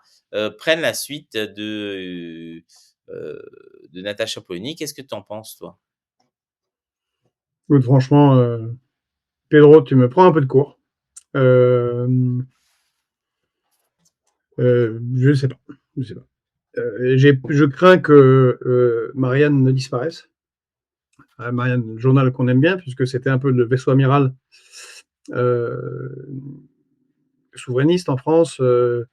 prenne la suite de Natacha Polony. Qu'est-ce que tu en penses, toi? Écoute, franchement, Pedro, tu me prends un peu de court. Je ne sais pas. Je sais pas. Je crains que Marianne ne disparaisse. Marianne, le journal qu'on aime bien, puisque c'était un peu le vaisseau amiral souverainiste en France, de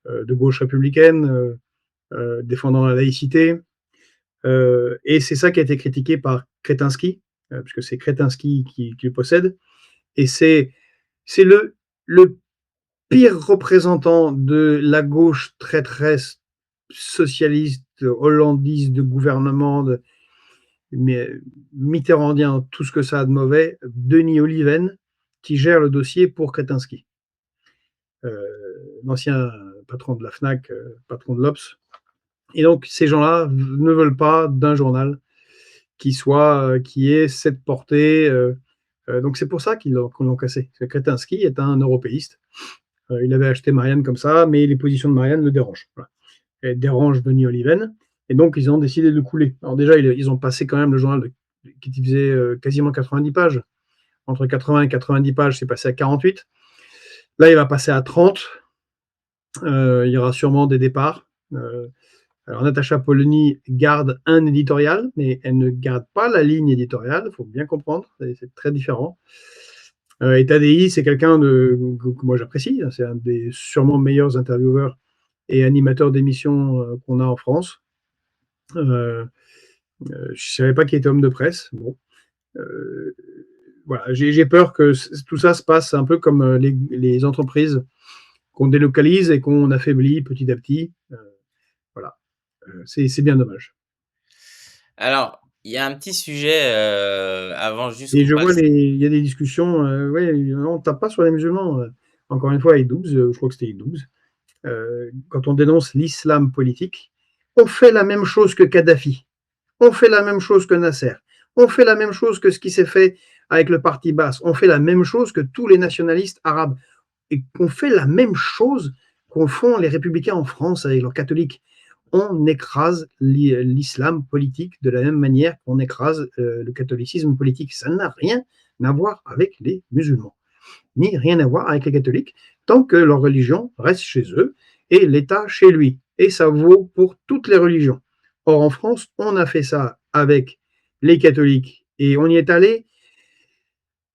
gauche républicaine, défendant la laïcité. Et c'est ça qui a été critiqué par Kretinsky, puisque c'est Kretinsky qui le possède. Et c'est le pire représentant de la gauche traîtresse socialiste, hollandiste de gouvernement, mais mitterrandien, tout ce que ça a de mauvais, Denis Oliven, qui gère le dossier pour Kretinsky. L'ancien patron de la FNAC, patron de l'Obs. Et donc, ces gens-là ne veulent pas d'un journal qui ait cette portée. Donc, c'est pour ça qu'ils l'ont cassé. Kretinsky est un européiste. Il avait acheté Marianne comme ça, mais les positions de Marianne le dérangent. Voilà. Elle dérange Denis Oliven. Et donc, ils ont décidé de couler. Alors, déjà, ils ont passé quand même le journal qui faisait quasiment 90 pages. Entre 80 et 90 pages, c'est passé à 48. Là, il va passer à 30. Il y aura sûrement des départs. Alors, Natacha Polony garde un éditorial, mais elle ne garde pas la ligne éditoriale. Il faut bien comprendre. C'est très différent. Et Tadei, c'est quelqu'un que moi j'apprécie. C'est un des sûrement meilleurs intervieweurs et animateurs d'émissions qu'on a en France. Je ne savais pas qu'il était homme de presse. Bon. Voilà, j'ai peur que tout ça se passe un peu comme les entreprises qu'on délocalise et qu'on affaiblit petit à petit. Voilà, c'est bien dommage. Alors, il y a un petit sujet, avant juste Et qu'on je vois, passe. il y a des discussions, ouais, on ne tape pas sur les musulmans. Encore une fois, Idoubs, je crois que c'était Idoubs, quand on dénonce l'islam politique, on fait la même chose que Kadhafi, on fait la même chose que Nasser, on fait la même chose que ce qui s'est fait avec le parti Baas, on fait la même chose que tous les nationalistes arabes, et qu'on fait la même chose qu'ont font les républicains en France avec leurs catholiques. On écrase l'islam politique de la même manière qu'on écrase le catholicisme politique. Ça n'a rien à voir avec les musulmans, ni rien à voir avec les catholiques, tant que leur religion reste chez eux et l'État chez lui. Et ça vaut pour toutes les religions. Or, en France, on a fait ça avec les catholiques et on y est allé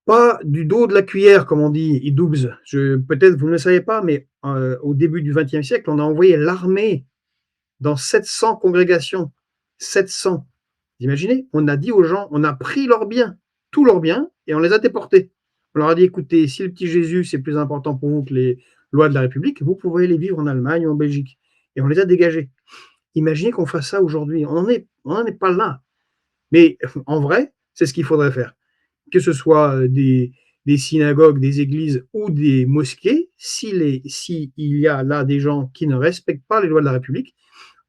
pas du dos de la cuillère, comme on dit, Idoubs. Peut-être vous ne le savez pas, mais au début du XXe siècle, on a envoyé l'armée dans 700 congrégations. 700. Vous imaginez? On a dit aux gens, on a pris leurs biens, tous leurs biens, et on les a déportés. On leur a dit, écoutez, si le petit Jésus, c'est plus important pour vous que les lois de la République, vous pouvez les vivre en Allemagne ou en Belgique. Et on les a dégagés. Imaginez qu'on fasse ça aujourd'hui. On n'en est pas là. Mais en vrai, c'est ce qu'il faudrait faire. Que ce soit des synagogues, des églises ou des mosquées, s'il y a là des gens qui ne respectent pas les lois de la République,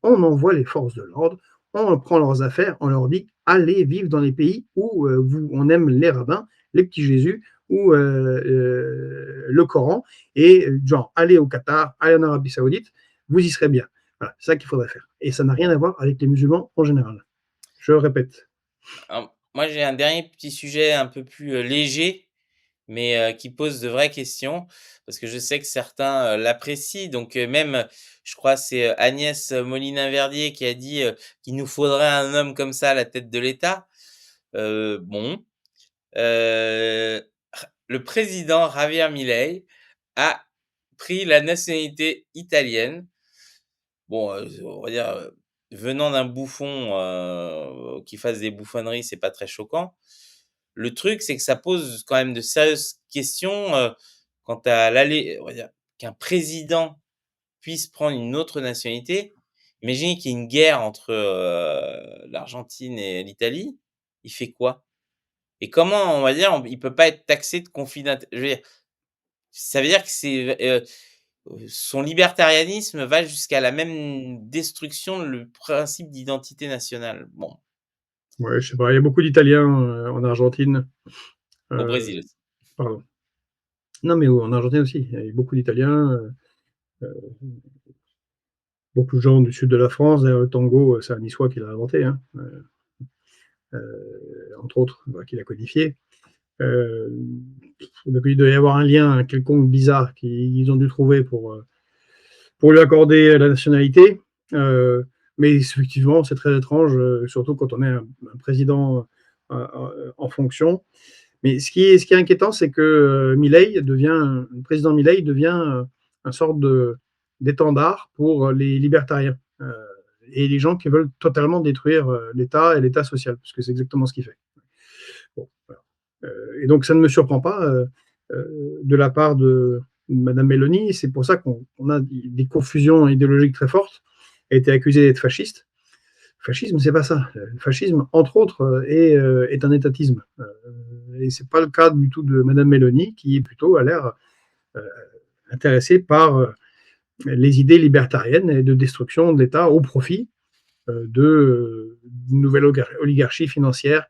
on envoie les forces de l'ordre, on prend leurs affaires, on leur dit allez vivre dans les pays où on aime les rabbins, les petits Jésus ou le Coran, et genre allez au Qatar, allez en Arabie Saoudite, vous y serez bien. Voilà, c'est ça qu'il faudrait faire. Et ça n'a rien à voir avec les musulmans en général. Je répète. Alors, moi, j'ai un dernier petit sujet un peu plus, léger, mais qui pose de vraies questions, parce que je sais que certains, l'apprécient. Donc même, je crois c'est, Agnès Molina-Verdier qui a dit, qu'il nous faudrait un homme comme ça à la tête de l'État. Bon, heu, le président Javier Milei a pris la nationalité italienne. Bon, on va dire, venant d'un bouffon, qui fasse des bouffonneries, c'est pas très choquant. Le truc, c'est que ça pose quand même de sérieuses questions, quant à on va dire, qu'un président puisse prendre une autre nationalité. Imaginez qu'il y ait une guerre entre, l'Argentine et l'Italie, il fait quoi? Et comment, on va dire, il peut pas être taxé de conflit je veux dire, ça veut dire que son libertarianisme va jusqu'à la même destruction, le principe d'identité nationale. Bon, Ouais, je sais pas, il y a beaucoup d'Italiens en Argentine. au Brésil Euh, aussi. Pardon. Non, mais en Argentine aussi, il y a beaucoup d'Italiens, beaucoup de gens du sud de la France. D'ailleurs, le tango, c'est un Niçois qui l'a inventé, hein, entre autres, bah, qui l'a codifié. Donc, il doit y avoir un lien quelconque bizarre qu'ils ont dû trouver pour lui accorder la nationalité. Mais effectivement, c'est très étrange, surtout quand on est un président en fonction. Mais ce qui est inquiétant, c'est que le président Milei devient une sorte d'étendard pour les libertariens et les gens qui veulent totalement détruire l'État et l'État social, parce que c'est exactement ce qu'il fait. Bon, voilà. Et donc, ça ne me surprend pas de la part de Mme Meloni. C'est pour ça qu'on a des confusions idéologiques très fortes. Elle a été accusée d'être fasciste. Le fascisme, c'est pas ça. Le fascisme, entre autres, est un étatisme. Et c'est pas le cas du tout de Mme Meloni, qui plutôt a l'air euh, intéressée par les idées libertariennes et de destruction de l'État au profit d'une nouvelle oligarchie financière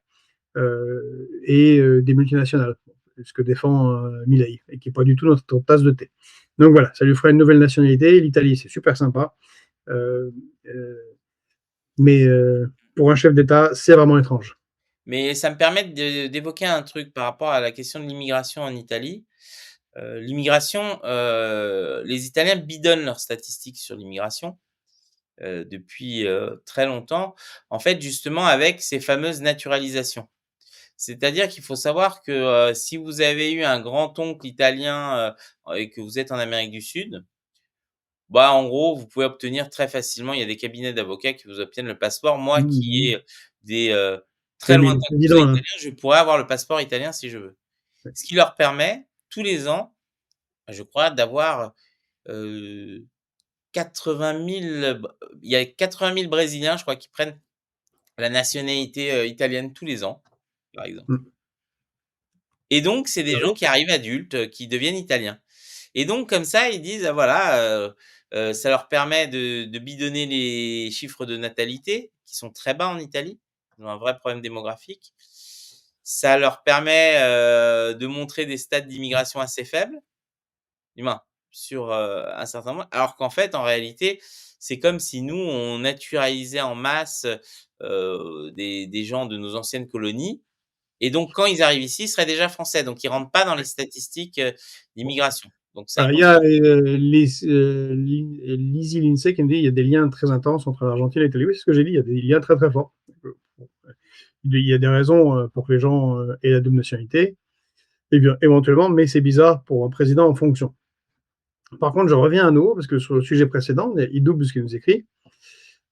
et des multinationales, ce que défend Milei, et qui n'est pas du tout notre tasse de thé. Donc voilà, ça lui ferait une nouvelle nationalité. L'Italie, c'est super sympa. Euh, euh, mais pour un chef d'État, c'est vraiment étrange. Mais ça me permet d'évoquer un truc par rapport à la question de l'immigration en Italie. L'immigration, les Italiens bidonnent leurs statistiques sur l'immigration, depuis, très longtemps. En fait, justement avec ces fameuses naturalisations. C'est-à-dire qu'il faut savoir que, si vous avez eu un grand-oncle italien, et que vous êtes en Amérique du Sud, bah, en gros, vous pouvez obtenir très facilement, il y a des cabinets d'avocats qui vous obtiennent le passeport. Moi qui Mmh. ai des, C'est très lointains cousins évident, là. italiens, je pourrais avoir le passeport italien si je veux. Ce qui leur permet, tous les ans, je crois, d'avoir, heu, 80 000 il y a 80 000 Brésiliens, je crois, qui prennent la nationalité, italienne tous les ans, par exemple. Mmh. Et donc c'est des gens qui arrivent adultes, qui deviennent italiens. Et donc comme ça, ils disent: «Ah voilà, ça leur permet de bidonner les chiffres de natalité qui sont très bas en Italie. Ils ont un vrai problème démographique. Ça leur permet, de montrer des stats d'immigration assez faibles, humains, sur, un certain nombre, alors qu'en fait, en réalité, c'est comme si nous, on naturalisait en masse, des gens de nos anciennes colonies, et donc quand ils arrivent ici, ils seraient déjà français, donc ils rentrent pas dans les statistiques, d'immigration. Donc ça, il Alors, il faut y le a savoir. Lizzie Lindsay qui me dit qu'il y a des liens très intenses entre l'Argentine et l'Italie. Oui, c'est ce que j'ai dit, il y a des liens très très forts. Il y a des raisons pour que les gens aient la double nationalité, et bien, éventuellement, mais c'est bizarre pour un président en fonction. Par contre, je reviens à nouveau, parce que sur le sujet précédent, il double ce qu'il nous écrit.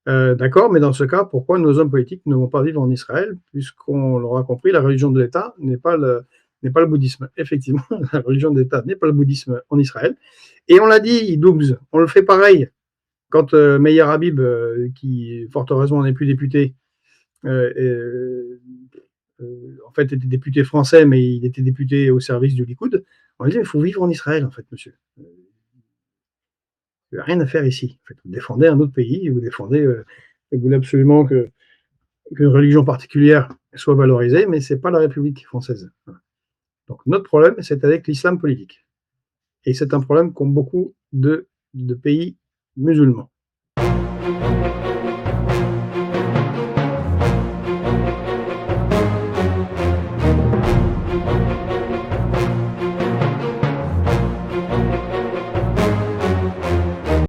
D'accord, mais dans ce cas, pourquoi nos hommes politiques ne vont pas vivre en Israël, puisqu'on l'aura compris, la religion de l'État n'est pas le bouddhisme. Effectivement, la religion de l'État n'est pas le bouddhisme en Israël. Et on l'a dit, Doubs, on le fait pareil. Quand Meyer Habib, qui fort heureusement n'est plus député, en fait était député français, mais il était député au service du Likoud, On lui dit: «Il faut vivre en Israël, en fait, monsieur. Il y a rien à faire ici. En fait, vous défendez un autre pays, vous défendez, vous voulez absolument qu'une religion particulière soit valorisée, mais c'est pas la République française». Voilà. Donc notre problème, c'est avec l'islam politique et c'est un problème qu'ont beaucoup de pays musulmans.